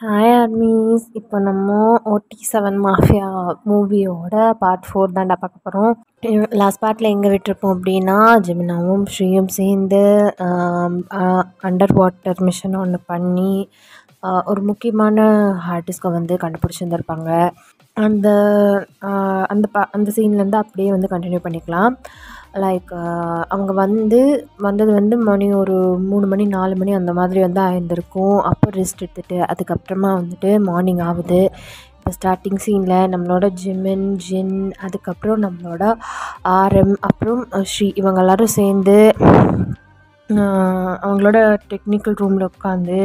Hi armies. இப்போ நம்ம OT7 mafia மூவியோட பார்ட் 4 தான்டா பார்க்க போகிறோம். லாஸ்ட் பார்ட்டில் எங்கே விட்டுருப்போம் அப்படின்னா, ஜெமினாவும் ஸ்ரீயும் சேர்ந்து அண்டர் வாட்டர் மிஷன் ஒன்று பண்ணி ஒரு முக்கியமான ஹார்ட் டிஸ்கை வந்து கண்டுபிடிச்சிருந்துருப்பாங்க. அந்த அந்த அந்த சீன்லேருந்து அப்படியே வந்து கண்டினியூ பண்ணிக்கலாம். லைக் அவங்க வந்தது வந்து மணி ஒரு 3 மணி 4 மணி அந்த மாதிரி வந்து ஆயிருந்திருக்கும். அப்போ ரெஸ்ட் எடுத்துகிட்டு அதுக்கப்புறமா வந்துட்டு மார்னிங் ஆகுது. இப்போ ஸ்டார்டிங் சீனில் நம்மளோட ஜின், அதுக்கப்புறம் நம்மளோட RM, அப்புறம் ஸ்ரீ, இவங்க எல்லோரும் சேர்ந்து அவங்களோட டெக்னிக்கல் ரூமில் உட்காந்து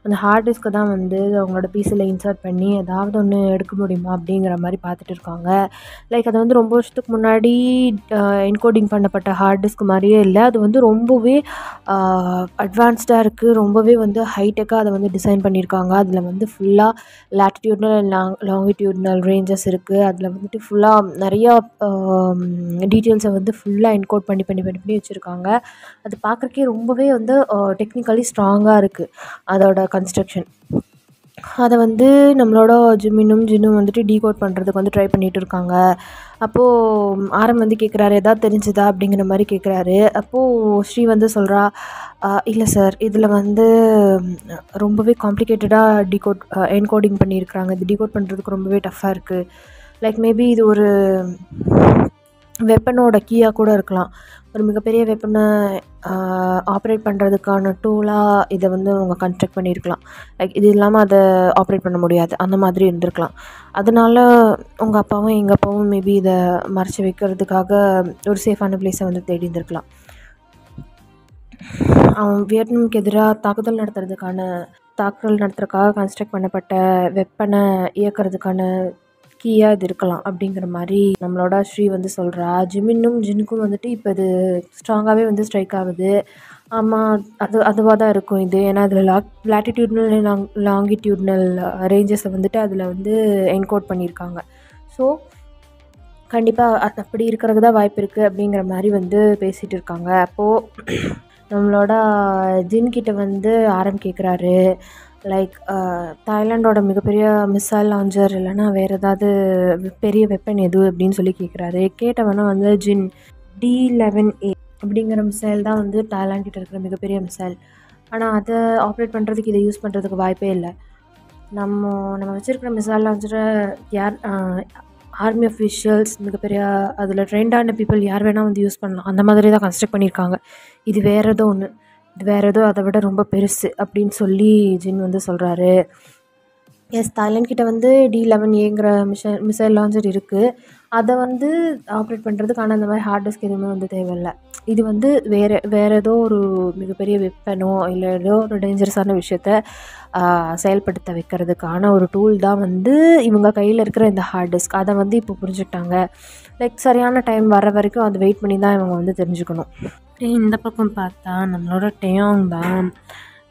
அந்த ஹார்ட் டிஸ்க்கை தான் வந்து அவங்களோட பீஸில் இன்சர்ட் பண்ணி ஏதாவது ஒன்று எடுக்க முடியுமா அப்படிங்கிற மாதிரி பார்த்துட்டு இருக்காங்க. லைக் அது வந்து ரொம்ப வருஷத்துக்கு முன்னாடி என்கோடிங் பண்ணப்பட்ட ஹார்ட் டிஸ்க் மாதிரியே இல்லை. அது வந்து ரொம்பவே அட்வான்ஸ்டாக இருக்குது. ரொம்பவே வந்து ஹைடெக்காக அதை வந்து டிசைன் பண்ணியிருக்காங்க. அதில் வந்து ஃபுல்லாக லேட்டிடியூட்னல் அண்ட் லாங்கிடியூட்னல் ரேஞ்சஸ் இருக்குது. அதில் வந்துட்டு ஃபுல்லாக நிறையா டீட்டெயில்ஸை வந்து ஃபுல்லாக என்கோட் பண்ணி பண்ணி பண்ணி பண்ணி வச்சுருக்காங்க. அது பார்க்குறக்கே ரொம்பவே வந்து டெக்னிக்கலி ஸ்ட்ராங்காக இருக்குது அதோட கன்ஸ்ட்ரக்ஷன். அதை வந்து நம்மளோட ஜின்னும் வந்துட்டு டீகோட் பண்ணுறதுக்கு வந்து ட்ரை பண்ணிகிட்டு இருக்காங்க. அப்போது ஆரம் வந்து கேட்குறாரு, எதாவது தெரிஞ்சுதா அப்படிங்கிற மாதிரி கேட்குறாரு. அப்போது ஸ்ரீ வந்து சொல்கிறா, இல்லை சார், இதில் வந்து ரொம்பவே காம்ப்ளிகேட்டடாக என்கோடிங் பண்ணியிருக்கிறாங்க. இது டீகோட் பண்ணுறதுக்கு ரொம்பவே டஃப்பாக இருக்குது. லைக் மேபி இது ஒரு வெப்பனோட கீயாக கூட இருக்கலாம். ஒரு மிகப்பெரிய வெப்பனை ஆப்ரேட் பண்ணுறதுக்கான டூலாக இதை வந்து அவங்க கன்ஸ்ட்ரக்ட் பண்ணியிருக்கலாம். லைக் இது இல்லாமல் அதை ஆப்ரேட் பண்ண முடியாது, அந்த மாதிரி இருந்திருக்கலாம். அதனால உங்கள் அப்பாவும் எங்கள் அப்பாவும் மேபி இதை மறைச்சி வைக்கிறதுக்காக ஒரு சேஃபான பிளேஸை வந்து தேடி இருந்திருக்கலாம். வியட்நாமுக்கு எதிராக தாக்குதல் நடத்துறதுக்காக கன்ஸ்ட்ரக்ட் பண்ணப்பட்ட வெப்பனை இயக்கிறதுக்கான கீயாக இது இருக்கலாம் அப்படிங்கிற மாதிரி நம்மளோட ஸ்ரீ வந்து சொல்கிறா. ஜின்னுக்கும் வந்துட்டு இப்போ இது ஸ்ட்ராங்காகவே வந்து ஸ்ட்ரைக் ஆகுது. ஆமாம், அதுவாக தான் இருக்கும் இது. ஏன்னா அதில் லேட்டிடியூட்னல் லாங்கிடியூட்னல் ரேஞ்சஸை வந்துட்டு அதில் வந்து என்கோட் பண்ணியிருக்காங்க. ஸோ கண்டிப்பாக அப்படி இருக்கிறதுக்கு தான் வாய்ப்பு இருக்குது அப்படிங்கிற மாதிரி வந்து பேசிகிட்டு இருக்காங்க. அப்போது நம்மளோட ஜின்கிட்ட வந்து ஆரம் கேட்குறாரு, லைக் தாய்லாண்டோட மிகப்பெரிய மிசைல் லான்ச்சர் இல்லைனா வேறு ஏதாவது பெரிய வெப்பன் எது அப்படின்னு சொல்லி கேட்குறாரு. கேட்டவனா வந்து ஜின் D11A அப்படிங்கிற மிசைல் தான் வந்து தாய்லாண்ட்கிட்ட இருக்கிற மிகப்பெரிய மிசைல். ஆனால் அதை ஆப்ரேட் பண்ணுறதுக்கு இதை யூஸ் பண்ணுறதுக்கு வாய்ப்பே இல்லை. நம்ம வச்சுருக்கிற மிசைல் லான்ச்சரை யார் ஆர்மி அஃபிஷியல்ஸ், மிகப்பெரிய அதில் ட்ரெயின்டான பீப்புள் யார் வேணால் வந்து யூஸ் பண்ணலாம். அந்த மாதிரி தான் கன்ஸ்ட்ரக்ட் பண்ணியிருக்காங்க. இது வேறு ஏதோ அதை விட ரொம்ப பெருசு அப்படின்னு சொல்லி ஜின் வந்து சொல்கிறாரு. எஸ், தாய்லாண்ட் கிட்ட வந்து D11Aங்கிற மிசைல் லான்ச்சர் இருக்குது. அதை வந்து ஆப்ரேட் பண்ணுறதுக்கான அந்த மாதிரி ஹார்ட் டிஸ்க் எதுவுமே வந்து தேவையில்லை. இது வந்து வேறு ஏதோ ஒரு மிகப்பெரிய வெப்பனோ இல்லை ஏதோ ஒரு டேஞ்சரஸான விஷயத்த செயல்படுத்த வைக்கிறதுக்கான ஒரு டூல் தான் வந்து இவங்க கையில் இருக்கிற இந்த ஹார்ட் டிஸ்க். அதை வந்து இப்போ புரிஞ்சுக்கிட்டாங்க. லைக் சரியான டைம் வர வரைக்கும் அதை வெயிட் பண்ணி தான் இவங்க வந்து தெரிஞ்சுக்கணும். இந்த பக்கம் பார்த்தா நம்மளோட டேயாங் தான்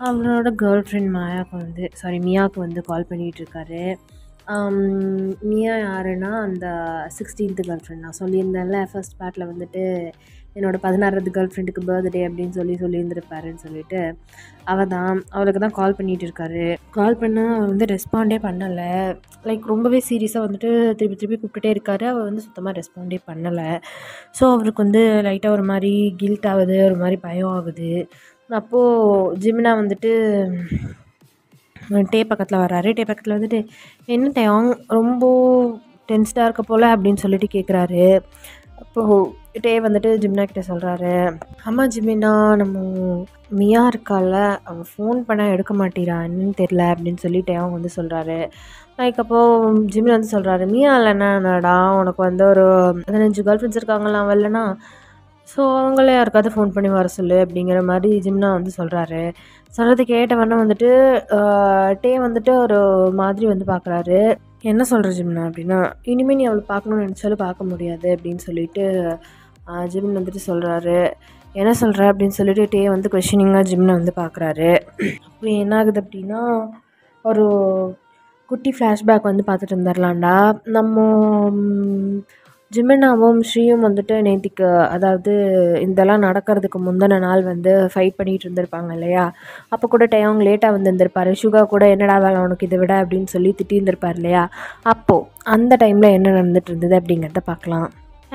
அவரோட கேர்ள் ஃப்ரெண்ட் மியாவுக்கு வந்து கால் பண்ணிகிட்ருக்காரு. மியா யாருன்னா அந்த 16th கேர்ள் ஃப்ரெண்ட் நான் சொல்லியிருந்தேன்ல ஃபர்ஸ்ட் பார்ட்டில் வந்துட்டு என்னோடய 16th கேர்ள் ஃப்ரெண்டுக்கு பர்த்டே அப்படின்னு சொல்லியிருந்திருப்பாருன்னு சொல்லிட்டு அவளுக்கு தான் கால் பண்ணிகிட்டு இருக்காரு. கால் பண்ணால் அவள் வந்து ரெஸ்பாண்டே பண்ணலை. லைக் ரொம்பவே சீரியஸாக வந்துட்டு திருப்பி கூப்பிட்டுட்டே இருக்காரு. அவள் வந்து சுத்தமாக ரெஸ்பாண்டே பண்ணலை. ஸோ அவருக்கு வந்து லைட்டாக ஒரு மாதிரி கில்ட் ஆகுது, ஒரு மாதிரி பயம் ஆகுது. அப்போது ஜிமினா வந்துட்டு டே பக்கத்தில் வர்றாரு. டே பக்கத்தில் வந்துட்டு, என்ன டேயாங் ரொம்ப டென்ஸ்டாக இருக்க போல் அப்படின்னு சொல்லிட்டு கேட்குறாரு. அப்போது டே வந்துட்டு ஜிமினா கிட்டே சொல்கிறாரு, ஆமாம் ஜிமினா, நம்ம மியா இருக்கால, அவன் ஃபோன் பண்ணால் எடுக்க மாட்டேறான்னு தெரில அப்படின்னு சொல்லி டேயாங் வந்து சொல்கிறாரு. லைக் அப்போது ஜிமினா வந்து சொல்கிறாரு, மியா இல்லைன்னாடா உனக்கு வந்து ஒரு 15 கேர்ள் ஃப்ரெண்ட்ஸ் இருக்காங்களாம் வரலனா, ஸோ அவங்கள யாருக்காவது ஃபோன் பண்ணி வர சொல்லு அப்படிங்கிற மாதிரி ஜிம்னா வந்து சொல்கிறாரு. சொல்கிறது கேட்டவொன்னே வந்துட்டு டே வந்துட்டு ஒரு மாதிரி வந்து பார்க்குறாரு. என்ன சொல்கிற ஜிம்னா அப்படின்னா, இனிமேல் நீ அவளை பார்க்கணுன்னு நினச்சாலும் பார்க்க முடியாது அப்படின்னு சொல்லிட்டு ஜிம்னு வந்துட்டு சொல்கிறாரு. என்ன சொல்கிற அப்படின்னு சொல்லிட்டு டே வந்து கொஷினிங்காக ஜிம்னை வந்து பார்க்குறாரு. அப்போ என்ன ஆகுது அப்படின்னா, ஒரு குட்டி ஃப்ளாஷ்பேக் வந்து பார்த்துட்டு இருந்துடலாம்டா. நம்ம ஜிமினாவும் ஸ்ரீயும் வந்துட்டு நேத்திக்கு அதாவது இதெல்லாம் நடக்கிறதுக்கு முந்தின நாள் வந்து ஃபைட் பண்ணிகிட்டு இருந்திருப்பாங்க இல்லையா. அப்போ கூட டேயோங் லேட்டாக வந்திருந்திருப்பாரு. சுகா கூட என்னடா வேலை உனக்கு இதை விட அப்படின்னு சொல்லி திட்டியிருந்திருப்பார் இல்லையா. அப்போது அந்த டைமில் என்ன நடந்துட்டு இருந்தது அப்படிங்கிறத பார்க்கலாம்.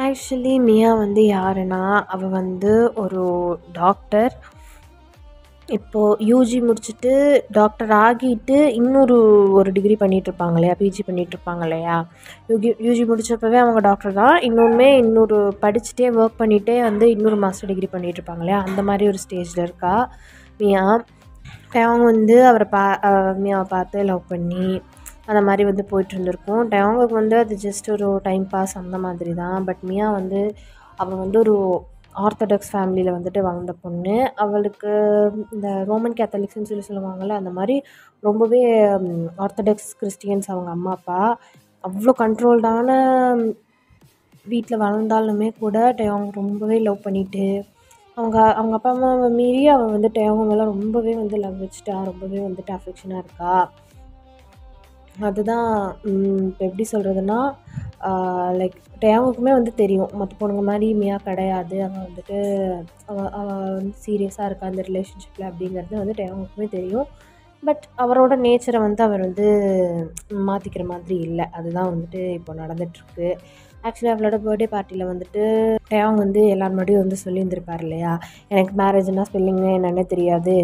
ஆக்சுவலி மியா வந்து யாருன்னா, அவள் வந்து ஒரு டாக்டர். இப்போது யூஜி முடிச்சுட்டு டாக்டர் ஆகிட்டு ஒரு டிகிரி பண்ணிகிட்ருப்பாங்க இல்லையா, பிஜி பண்ணிகிட்ருப்பாங்க இல்லையா. யூஜி முடித்தப்பவே அவங்க டாக்டர் தான். இன்னொரு படிச்சுட்டே ஒர்க் பண்ணிகிட்டே வந்து இன்னொரு மாஸ்டர் டிகிரி பண்ணிகிட்ருப்பாங்க இல்லையா. அந்த மாதிரி ஒரு ஸ்டேஜில் இருக்கா மியா. அவங்க வந்து மியாவை பார்த்து லவ் பண்ணி அந்த மாதிரி வந்து போயிட்டுருந்துருக்கும். டேயோங்குக்கு வந்து அது ஜஸ்ட் ஒரு டைம் பாஸ் அந்த மாதிரி தான். பட் மியா வந்து அவள் வந்து ஒரு ஆர்த்தடாக்ஸ் ஃபேமிலியில் வந்துட்டு வளர்ந்த பொண்ணு. அவளுக்கு இந்த ரோமன் கேத்தலிக்ஸ்ன்னு சொல்லுவாங்கள்ல, அந்த மாதிரி ரொம்பவே ஆர்த்தடாக்ஸ் கிறிஸ்டியன்ஸ் அவங்க அம்மா அப்பா. அவ்வளோ கண்ட்ரோல்டான வீட்டில் வளர்ந்தாலுமே கூட டேயோங் ரொம்பவே லவ் பண்ணிவிட்டு அவங்க அப்பா அம்மாவை மீறி அவள் வந்து டேயோங் மேலே ரொம்பவே வந்து லவ் வச்சுட்டா. ரொம்பவே வந்துட்டு அஃபெக்ஷனாக இருக்கா. அதுதான் இப்போ எப்படி சொல்கிறதுனா, லைக் டேயோங்குக்குமே வந்து தெரியும் மற்ற பொண்ணுங்க மாதிரி மியா கிடையாது. அவள் வந்துட்டு அவள் வந்து சீரியஸாக இருக்கா அந்த ரிலேஷன்ஷிப்பில் அப்படிங்கிறது வந்து டேயோங்குக்குமே தெரியும். பட் அவரோட நேச்சரை வந்து அவர் வந்து மாற்றிக்கிற மாதிரி இல்லை. அதுதான் வந்துட்டு இப்போ நடந்துகிட்ருக்கு. ஆக்சுவலி அவளோட பர்த்டே பார்ட்டியில் வந்துட்டு டேயோங் வந்து எல்லார் முன்னாடியும் வந்து சொல்லியிருந்திருப்பார் இல்லையா, எனக்கு மேரேஜ்னா ஸ்பெல்லிங்கு என்னென்ன தெரியாது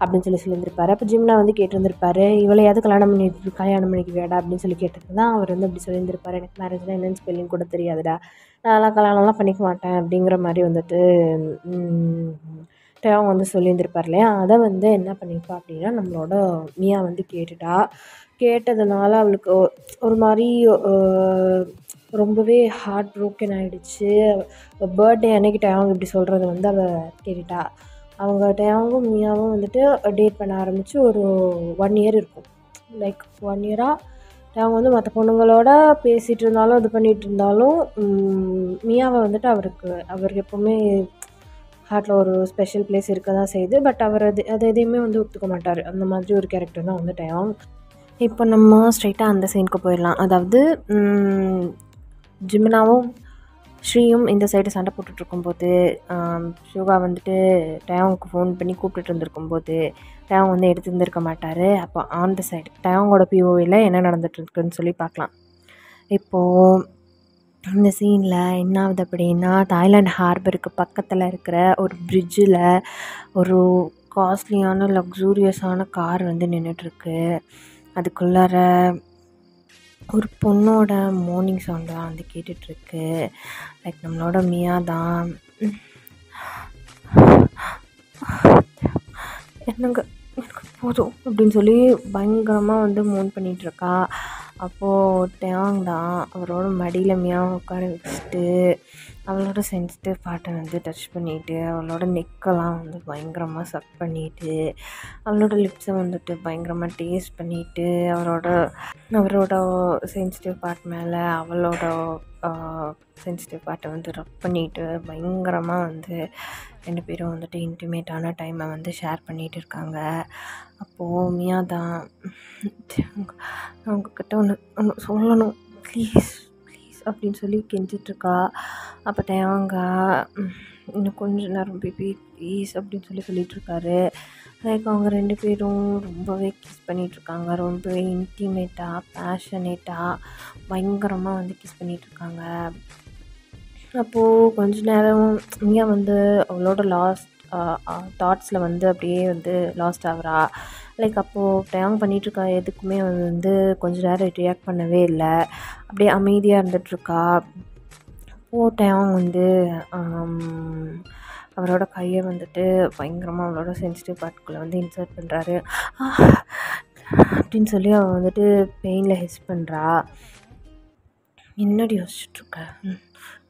அப்படின்னு சொல்லியிருந்திருப்பாரு. அப்போ ஜிம்னா வந்து கேட்டிருந்திருப்பாரு, இவளையாவது கல்யாணம் பண்ணிக்க வேடா அப்படின்னு சொல்லி கேட்டது தான் அவர் வந்து அப்படி சொல்லியிருந்திருப்பாரு, எனக்கு மேரேஜ்னால் என்னென்னு ஸ்பெல்லிங் கூட தெரியாதுடா, நான்லாம் கல்யாணம்லாம் பண்ணிக்க மாட்டேன் அப்படிங்கிற மாதிரி வந்துட்டு டேயோங் வந்து சொல்லியிருந்திருப்பார் இல்லையா. அதை வந்து என்ன பண்ணியிருப்பா அப்படின்னா, நம்மளோட மியா வந்து கேட்டதுனால அவளுக்கு ஒரு மாதிரி ரொம்பவே ஹார்ட் ப்ரோக்கன் ஆகிடுச்சு. பர்த்டே அன்னைக்கு டேயோங் இப்படி சொல்கிறத வந்து அவள் கேட்டுட்டா. அவங்க டேயோங்கும் மியாவும் வந்துட்டு டேட் பண்ண ஆரம்பித்து ஒரு 1 இயர் இருக்கும். லைக் 1 இயராக டேயோங் வந்து மற்ற பொண்ணுங்களோட பேசிகிட்டு இருந்தாலும் இது பண்ணிகிட்டு இருந்தாலும் மியாவை வந்துட்டு அவருக்கு எப்போவுமே ஹார்ட்டில் ஒரு ஸ்பெஷல் பிளேஸ் இருக்க தான் செய்யுது. பட் அவர் அது எதையுமே வந்து ஒத்துக்க மாட்டார். அந்த மாதிரி ஒரு கேரக்டர் தான் வந்து டேயோங். இப்போ நம்ம ஸ்ட்ரைட்டாக அந்த சீனுக்கு போயிடலாம். அதாவது ஜிமினாவும் ஸ்ரீயும் இந்த சைடு சண்டை போட்டுட்ருக்கும்போது ஷுகா வந்துட்டு டேயோங்க்கு ஃபோன் பண்ணி கூப்பிட்டுட்டு இருந்திருக்கும்போது டேயோங் வந்து எடுத்துருந்துருக்க மாட்டார். அப்போ ஆன் த சைடு டேயோங்கோட பிஓவியில் என்ன நடந்துகிட்ருக்குன்னு சொல்லி பார்க்கலாம். இப்போது இந்த சீனில் என்ன ஆகுது அப்படின்னா, தாய்லாந்து ஹார்பருக்கு பக்கத்தில் இருக்கிற ஒரு பிரிட்ஜில் ஒரு காஸ்ட்லியான லக்ஸூரியஸான கார் வந்து நின்றுட்டுருக்கு. அதுக்குள்ளார ஒரு பொண்ணோட மார்னிங் சவுண்டெலாம் வந்து கேட்டுட்ருக்கு. லைக் நம்மளோட மியா தான் எனக்கு போதும் அப்படின்னு சொல்லி பயங்கரமாக வந்து மூன் பண்ணிகிட்ருக்கா. அப்போது டேயோங் தான் அவரோட மடியில் மியாவை உட்கார வச்சுட்டு அவளோட சென்சிட்டிவ் பார்ட்டை வந்து டச் பண்ணிவிட்டு அவளோட நெக்கெல்லாம் வந்து பயங்கரமாக சக் பண்ணிவிட்டு அவளோட லிப்ஸை வந்துட்டு பயங்கரமாக டேஸ்ட் பண்ணிவிட்டு அவரோட சென்சிட்டிவ் பார்ட் மேலே அவளோட சென்சிட்டிவ் பார்ட்டை வந்து ரப் பண்ணிவிட்டு பயங்கரமாக வந்து 2 பேரும் வந்துட்டு இன்டிமேட்டான டைமை வந்து ஷேர் பண்ணிகிட்டு இருக்காங்க. அப்போது மியா தான் அவங்கக்கிட்ட ஒன்று சொல்லணும், ப்ளீஸ் அப்படின்னு சொல்லி கெஞ்சிட்ருக்கா. அப்போ டேயோங்க இன்னும் கொஞ்சம் நேரம் பேபி ப்ளீஸ் அப்படின்னு சொல்லிகிட்ருக்காரு. லைக் அவங்க 2 பேரும் ரொம்பவே கிஸ் பண்ணிகிட்ருக்காங்க. ரொம்பவே இன்டிமேட்டாக பேஷனேட்டாக பயங்கரமாக வந்து கிஸ் பண்ணிகிட்ருக்காங்க. அப்போது கொஞ்ச நேரம் மியா வந்து அவளோட தாட்ஸில் வந்து அப்படியே வந்து லாஸ்ட் ஆகிறா. லைக் அப்போது டேயோங் பண்ணிகிட்ருக்கா எதுக்குமே வந்து கொஞ்ச நேரம் ரியாக்ட் பண்ணவே இல்லை. அப்படியே அமைதியாக இருந்துகிட்ருக்கா. அப்போது டேயோங் வந்து அவரோட கையை வந்துட்டு பயங்கரமாக அவளோட சென்சிட்டிவ் பார்ட்டுக்குள்ளே வந்து இன்சர்ட் பண்ணுறாரு. அப்படின்னு சொல்லி அவள் வந்துட்டு பெயினில் ஹிஸ் பண்ணுறா. என்னடி யோசிச்சுட்ருக்க,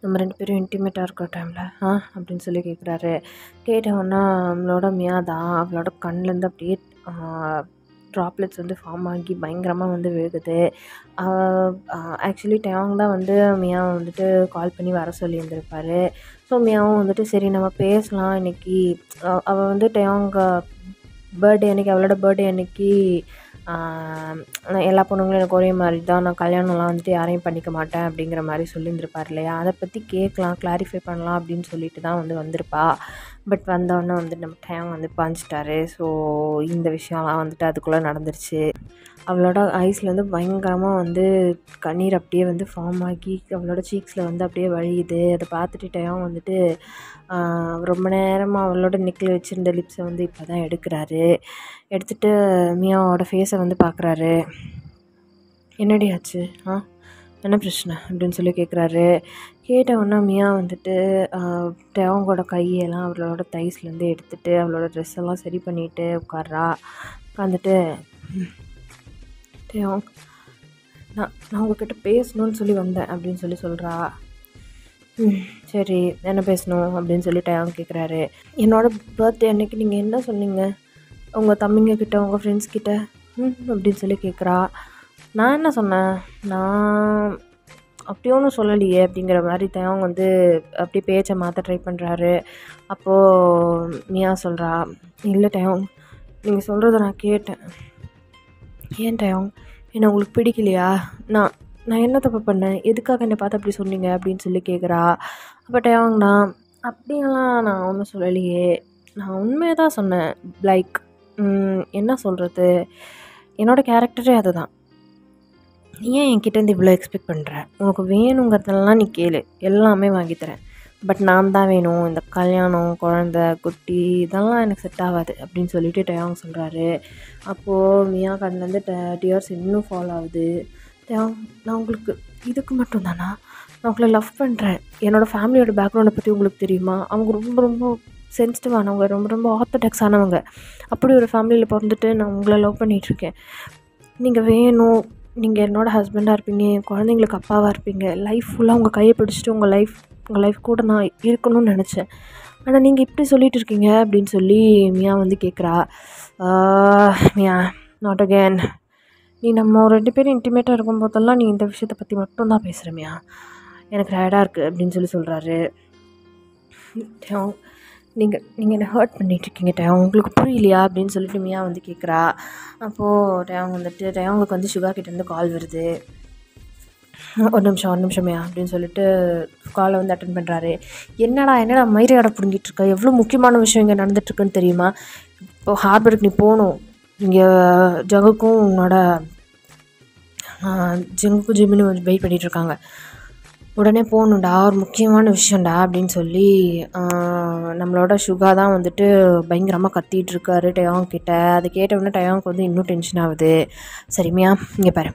நம்ம 2 பேரும் இன்டிமேட்டாக இருக்கிற டைமில் அப்படின்னு சொல்லி கேட்குறாரு. கேட்டவொன்னா நம்மளோட மியா தான் அவளோட கண்ணிலேருந்து அப்படியே ட்ராப்லெட்ஸ் வந்து ஃபார்ம் ஆகி பயங்கரமாக வந்து விழுகுது. ஆக்சுவலி டேயோங் தான் வந்து மியாவை வந்துட்டு கால் பண்ணி வர சொல்லியிருந்திருப்பார். ஸோ மியாவும் வந்துட்டு சரி நம்ம பேசலாம் இன்றைக்கி. அவள் வந்து டேயோங் பர்த்டே அன்றைக்கி அவளோட பர்த்டே அன்றைக்கி எல்லா பொண்ணுங்களும் எனக்கு ஒரே மாதிரி தான், நான் கல்யாணம்லாம் வந்துட்டு யாரையும் பண்ணிக்க மாட்டேன் அப்படிங்கிற மாதிரி சொல்லியிருந்திருப்பார் இல்லையா. அதை பற்றி கேட்கலாம், கிளாரிஃபை பண்ணலாம் அப்படின்னு சொல்லிட்டு தான் வந்திருப்பா. பட் வந்தோடனே நம்ம டைம் பாஞ்சிட்டாரு. ஸோ இந்த விஷயம்லாம் அதுக்குள்ளே நடந்துருச்சு. அவளோட ஐஸ்லேருந்து பயங்கரமாக கண்ணீர் அப்படியே ஃபார்ம் ஆகி அவளோட சீக்ஸில் அப்படியே வழியுது. அதை பார்த்துட்டு டயம் ரொம்ப நேரமாக அவளோட நெக்கில் வச்சுருந்த லிப்ஸை இப்போ தான் எடுக்கிறாரு. எடுத்துகிட்டு மியாவோட ஃபேஸை பார்க்குறாரு. என்னடி ஆச்சு, என்ன பிரச்சனை அப்படின்னு சொல்லி கேட்குறாரு. கேட்டவுடனே மியா டயோங்கோட கையெல்லாம் அவளோட தைஸ்லேருந்து எடுத்துகிட்டு அவளோட ட்ரெஸ் எல்லாம் சரி பண்ணிவிட்டு உட்கார்றா. உட்காந்துட்டு டயோங், நான் உங்ககிட்ட பேசணும்னு சொல்லி வந்தேன் அப்படின்னு சொல்கிறா. சரி, என்ன பேசணும் அப்படின்னு சொல்லி டயோங் கேட்குறாரு. என்னோடய பர்த்டே அன்னைக்கு நீங்கள் என்ன சொன்னீங்க உங்கள் தம்பிங்க கிட்ட, உங்கள் ஃப்ரெண்ட்ஸ் கிட்ட அப்படின்னு சொல்லி கேட்குறா. நான் என்ன சொன்னேன், நான் அப்படி ஒன்றும் சொல்லலையே அப்படிங்கிற மாதிரி டயோங் அப்படியே பேச்சை மாற்ற ட்ரை பண்ணுறாரு. அப்போது மியா சொல்கிறா, இல்லை டயோங், நீங்கள் சொல்கிறத நான் கேட்டேன். ஏன் டயோங், என்ன உங்களுக்கு பிடிக்கலையா? நான் என்ன தப்பு பண்ணேன், எதுக்காக என்னை பார்த்து அப்படி சொன்னீங்க அப்படின்னு சொல்லி கேட்குறா. அப்போ டயோங், அப்படியெல்லாம் நான் ஒன்றும் சொல்லலையே, நான் உண்மையை தான் சொன்னேன். லைக் என்ன சொல்கிறது, என்னோடய கேரக்டரே அதுதான். ஏன் என்கிட்டேருந்து இவ்வளோ எக்ஸ்பெக்ட் பண்ணுற? உனக்கு வேணுங்கிறதெல்லாம் நீ கேளு, எல்லாமே வாங்கித்தரேன். பட் நான் தான் வேணும், இந்த கல்யாணம், குழந்த, குட்டி இதெல்லாம் எனக்கு செட் ஆகாது அப்படின்னு சொல்லிட்டு டயோங் சொல்கிறாரு. அப்போது மியா கண்ணிலேருந்து டியர்ஸ் இன்னும் ஃபாலோ ஆகுது. டயோங், நான் உங்களுக்கு இதுக்கு மட்டும் தானா, நான் உங்களை லவ் பண்ணுறேன். என்னோடய ஃபேமிலியோட பேக்ரவுண்டை பற்றி உங்களுக்கு தெரியுமா? அவங்க ரொம்ப ரொம்ப சென்சிட்டிவானவங்க, ரொம்ப ரொம்ப ஆர்த்தடாக்ஸ் ஆனவங்க. அப்படி ஒரு ஃபேமிலியில் பிறந்துட்டு நான் உங்களை லவ் பண்ணிகிட்ருக்கேன். நீங்கள் வேணும், நீங்கள் என்னோடய ஹஸ்பண்டாக இருப்பீங்க, என் குழந்தைங்களுக்கு அப்பாவாக இருப்பீங்க. லைஃப் ஃபுல்லாக உங்கள் கையை பிடிச்சிட்டு உங்கள் லைஃப் கூட நான் இருக்கணும்னு நினச்சேன். ஆனால் நீங்கள் இப்படி சொல்லிகிட்டு இருக்கீங்க அப்படின்னு சொல்லி மியா கேட்குறா. மியா, நாட் அகேன். நீ நம்ம 2 பேரும் இன்டிமேட்டாக இருக்கும்போதெல்லாம் நீ இந்த விஷயத்தை பற்றி மட்டும்தான் பேசுகிற மியா, எனக்கு டயர்டாக இருக்குது அப்படின்னு சொல்கிறாரு. நீங்கள் என்னை ஹர்ட் பண்ணிகிட்ருக்கீங்க டயோங், உங்களுக்கு புரியலையா அப்படின்னு சொல்லிட்டு மியா கேட்குறா. அப்போது டயோங் டயோங்குக்கு சுகா கிட்டேருந்து கால் வருது. ஒரு நிமிஷம் மியா அப்படின்னு சொல்லிட்டு காலை அட்டன் பண்ணுறாரு. என்னடா மயிரையாட பிடுங்கிட்டுருக்க, எவ்வளோ முக்கியமான விஷயம் இங்கே நடந்துகிட்ருக்குன்னு தெரியுமா? இப்போ ஹார்பருக்கு நீ போகணும், இங்கே ஜங்குக்கும் ஜிமின்னு வெயிட் பண்ணிகிட்ருக்காங்க, உடனே போகணுண்டா, ஒரு முக்கியமான விஷயம்டா அப்படின்னு சொல்லி நம்மளோட சுகா தான் பயங்கரமாக கத்திகிட்டு இருக்காரு டயோங் கிட்ட. அதை கேட்டவுடனே டயோங்க்கு இன்னும் டென்ஷன் ஆகுது. சரிமியா, இங்கே பாரு,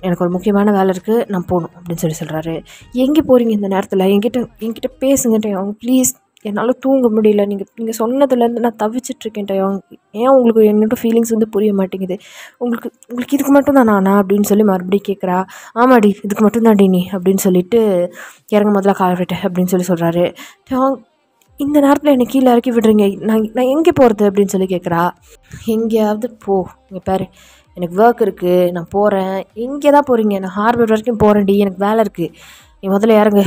எனக்கு ஒரு முக்கியமான வேலை இருக்குது, நான் போகணும் அப்படின்னு சொல்கிறாரு. எங்கே போகிறீங்க இந்த நேரத்தில்? என்கிட்ட பேசுங்க டயோங் ப்ளீஸ், என்னால் தூங்க முடியல. நீங்கள் சொன்னதுலேருந்து நான் தவிச்சிட்ருக்கேன் டயோங். ஏன் உங்களுக்கு என்னோட ஃபீலிங்ஸ் புரிய மாட்டேங்குது? உங்களுக்கு இதுக்கு மட்டும் தான் நானா அப்படின்னு சொல்லி மறுபடியும் கேட்குறா. ஆமாடி, இதுக்கு மட்டும் தான் நீ அப்படின்னு சொல்லிட்டு இறங்க முதல்ல கால் விட்டு அப்படின்னு சொல்கிறாரு. டயோங், இந்த நேரத்தில் என்னை கீழே இறக்கி விடுறீங்க, நான் எங்கே போகிறது அப்படின்னு சொல்லி கேட்குறா. எங்கேயாவது போ, இங்கே பாரு, எனக்கு ஒர்க் இருக்குது, நான் போகிறேன். எங்கே தான் போகிறீங்க? நான் ஹார்பர் வரைக்கும் போகிறேன்டி, எனக்கு வேலை இருக்குது. நீ முதல்ல இறங்கு,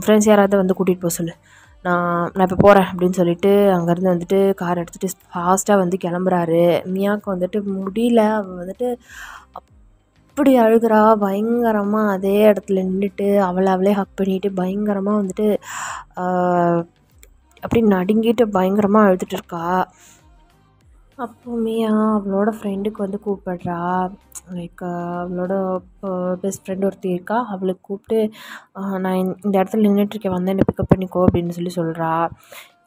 ஃப்ரெண்ட்ஸ் யாராவது கூட்டிகிட்டு போக சொல்லு, நான் இப்போ போகிறேன் அப்படின்னு சொல்லிட்டு அங்கேருந்து கார் எடுத்துகிட்டு ஃபாஸ்ட்டாக கிளம்புறாரு. மியாவுக்கு முடியல. அவள் அப்படி அழுகிறா பயங்கரமாக. அதே இடத்துல நின்றுட்டு அவளே ஹக் பண்ணிட்டு பயங்கரமாக அப்படி நடுங்கிட்டு பயங்கரமாக அழுதுட்டு இருக்கா. அப்போ மியா அவளோட ஃப்ரெண்டுக்கு கூப்பிடுறா. லைக் அவளோட பெஸ்ட் ஃப்ரெண்ட் ஒருத்தி இருக்கா, அவளுக்கு கூப்பிட்டு நான் இந்த இடத்துல நின்றுட்டுருக்கேன், வந்து என்னை பிக்கப் பண்ணிக்கோ அப்படின்னு சொல்கிறா.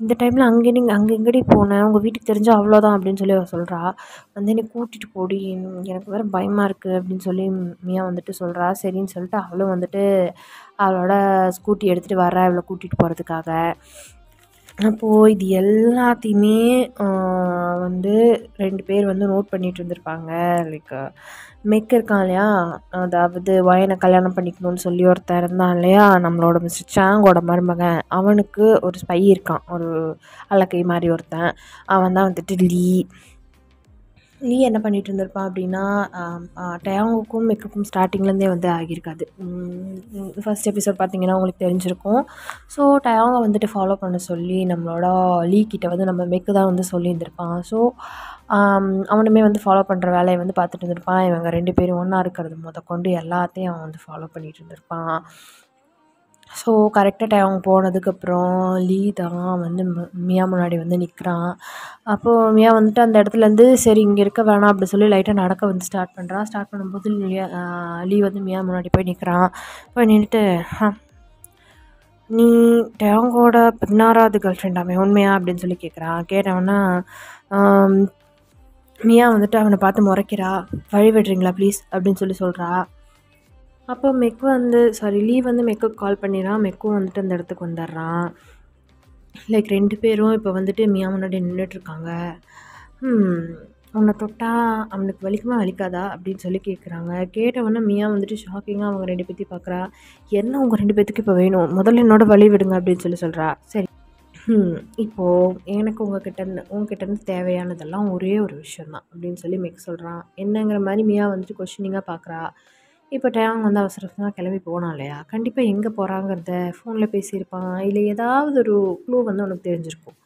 இந்த டைமில் அங்கே எங்கடி போனேன், உங்கள் வீட்டுக்கு தெரிஞ்சால் அவ்வளோதான் அப்படின்னு சொல்லி அவள் சொல்கிறா. என்னை கூட்டிகிட்டு போடி, எனக்கு வேறு பயமாக இருக்குது அப்படின்னு சொல்லி மியா சொல்கிறா. சரின்னு சொல்லிட்டு அவளும் அவளோட ஸ்கூட்டி எடுத்துகிட்டு வரா இவளை கூட்டிகிட்டு போகிறதுக்காக. அப்போது இது எல்லாத்தையுமே 2 பேர் நோட் பண்ணிகிட்டு இருந்திருப்பாங்க. லைக் மெக் இருக்கான் இல்லையா, அதாவது வயனை கல்யாணம் பண்ணிக்கணும்னு சொல்லி ஒருத்தன் இருந்தான் இல்லையா, நம்மளோட மிஸ்டர் சாங்கோட மருமகன். அவனுக்கு ஒரு ஸ்பை இருக்கான், ஒரு அலக்கை மாதிரி ஒருத்தன். அவன் தான் லீ என்ன பண்ணிகிட்டு இருந்திருப்பான் அப்படின்னா, டயாங்குக்கும் மெக்குக்கும் ஸ்டார்டிங்லேருந்தே ஆகியிருக்காது. ஃபஸ்ட் எபிசோட் பார்த்திங்கன்னா உங்களுக்கு தெரிஞ்சிருக்கும். ஸோ டயாங்கை ஃபாலோ பண்ண சொல்லி நம்மளோட லீ கிட்ட நம்ம மெக்கு தான் சொல்லியிருந்திருப்பான். ஸோ அவனுமே வந்து ஃபாலோ பண்ணுற வேலையை வந்து பார்த்துட்டு இருந்திருப்பான். இவங்க 2 பேரும் ஒன்றா இருக்கிறது முதற்கொண்டு எல்லாத்தையும் அவன் வந்து ஃபாலோ பண்ணிகிட்டு இருந்திருப்பான். ஸோ கரெக்டாக டைம் போனதுக்கப்புறம் லீ தான் வந்து மியா முன்னாடி வந்து நிற்கிறான். அப்போது மியா வந்துட்டு அந்த இடத்துலேருந்து சரி இங்கே இருக்க வேணாம் அப்படி சொல்லி லைட்டாக நடக்க வந்து ஸ்டார்ட் பண்ணுறான். ஸ்டார்ட் பண்ணும்போது லீ வந்து மியா முன்னாடி போய் நிற்கிறான். போய் நின்றுட்டு நீ டேங்கோட 16வது கேர்ள் ஃப்ரெண்டாமே உண்மையா அப்படின்னு சொல்லி கேட்குறான். கேட்டவொன்னா மியா வந்துட்டு அவனை பார்த்து முறைக்கிறா. வழி விடுறீங்களா ப்ளீஸ் அப்படின்னு சொல்லி சொல்கிறா. அப்போ மெக்கு வந்து லீ வந்து மெக்குக்கு கால் பண்ணிடுறான். மெக்கும் வந்துட்டு அந்த இடத்துக்கு வந்துடுறான். லைக் 2 பேரும் இப்போ வந்துட்டு மியா முன்னாடி நின்றுட்டுருக்காங்க. உன்னை தொட்டா அவனுக்கு வலிக்குமா வலிக்காதா அப்படின்னு சொல்லி கேட்குறாங்க. கேட்டவொன்னே மியா வந்துட்டு ஷாக்கிங்காக அவங்க 2 பேர்த்தையும் பார்க்குறா. என்ன உங்கள் 2 பேர்த்துக்கு இப்போ வேணும், முதல்ல என்னோட வழி விடுங்க அப்படின்னு சொல்லி சொல்கிறா. சரி இப்போது எனக்கு உங்ககிட்டேருந்து தேவையானதெல்லாம் ஒரே ஒரு விஷயந்தான் அப்படின்னு சொல்லி மெக் சொல்கிறான். என்னங்கிற மாதிரி மியா வந்துட்டு கொஷினிங்காக பார்க்குறா. இப்போ டேங் வந்து அவசரமாக கிளம்பி போனான் இல்லையா, கண்டிப்பாக எங்கே போகிறாங்கிறத ஃபோனில் பேசியிருப்பான். இல்லை ஏதாவது ஒரு க்ளூ வந்து உனக்கு தெரிஞ்சிருக்கும்.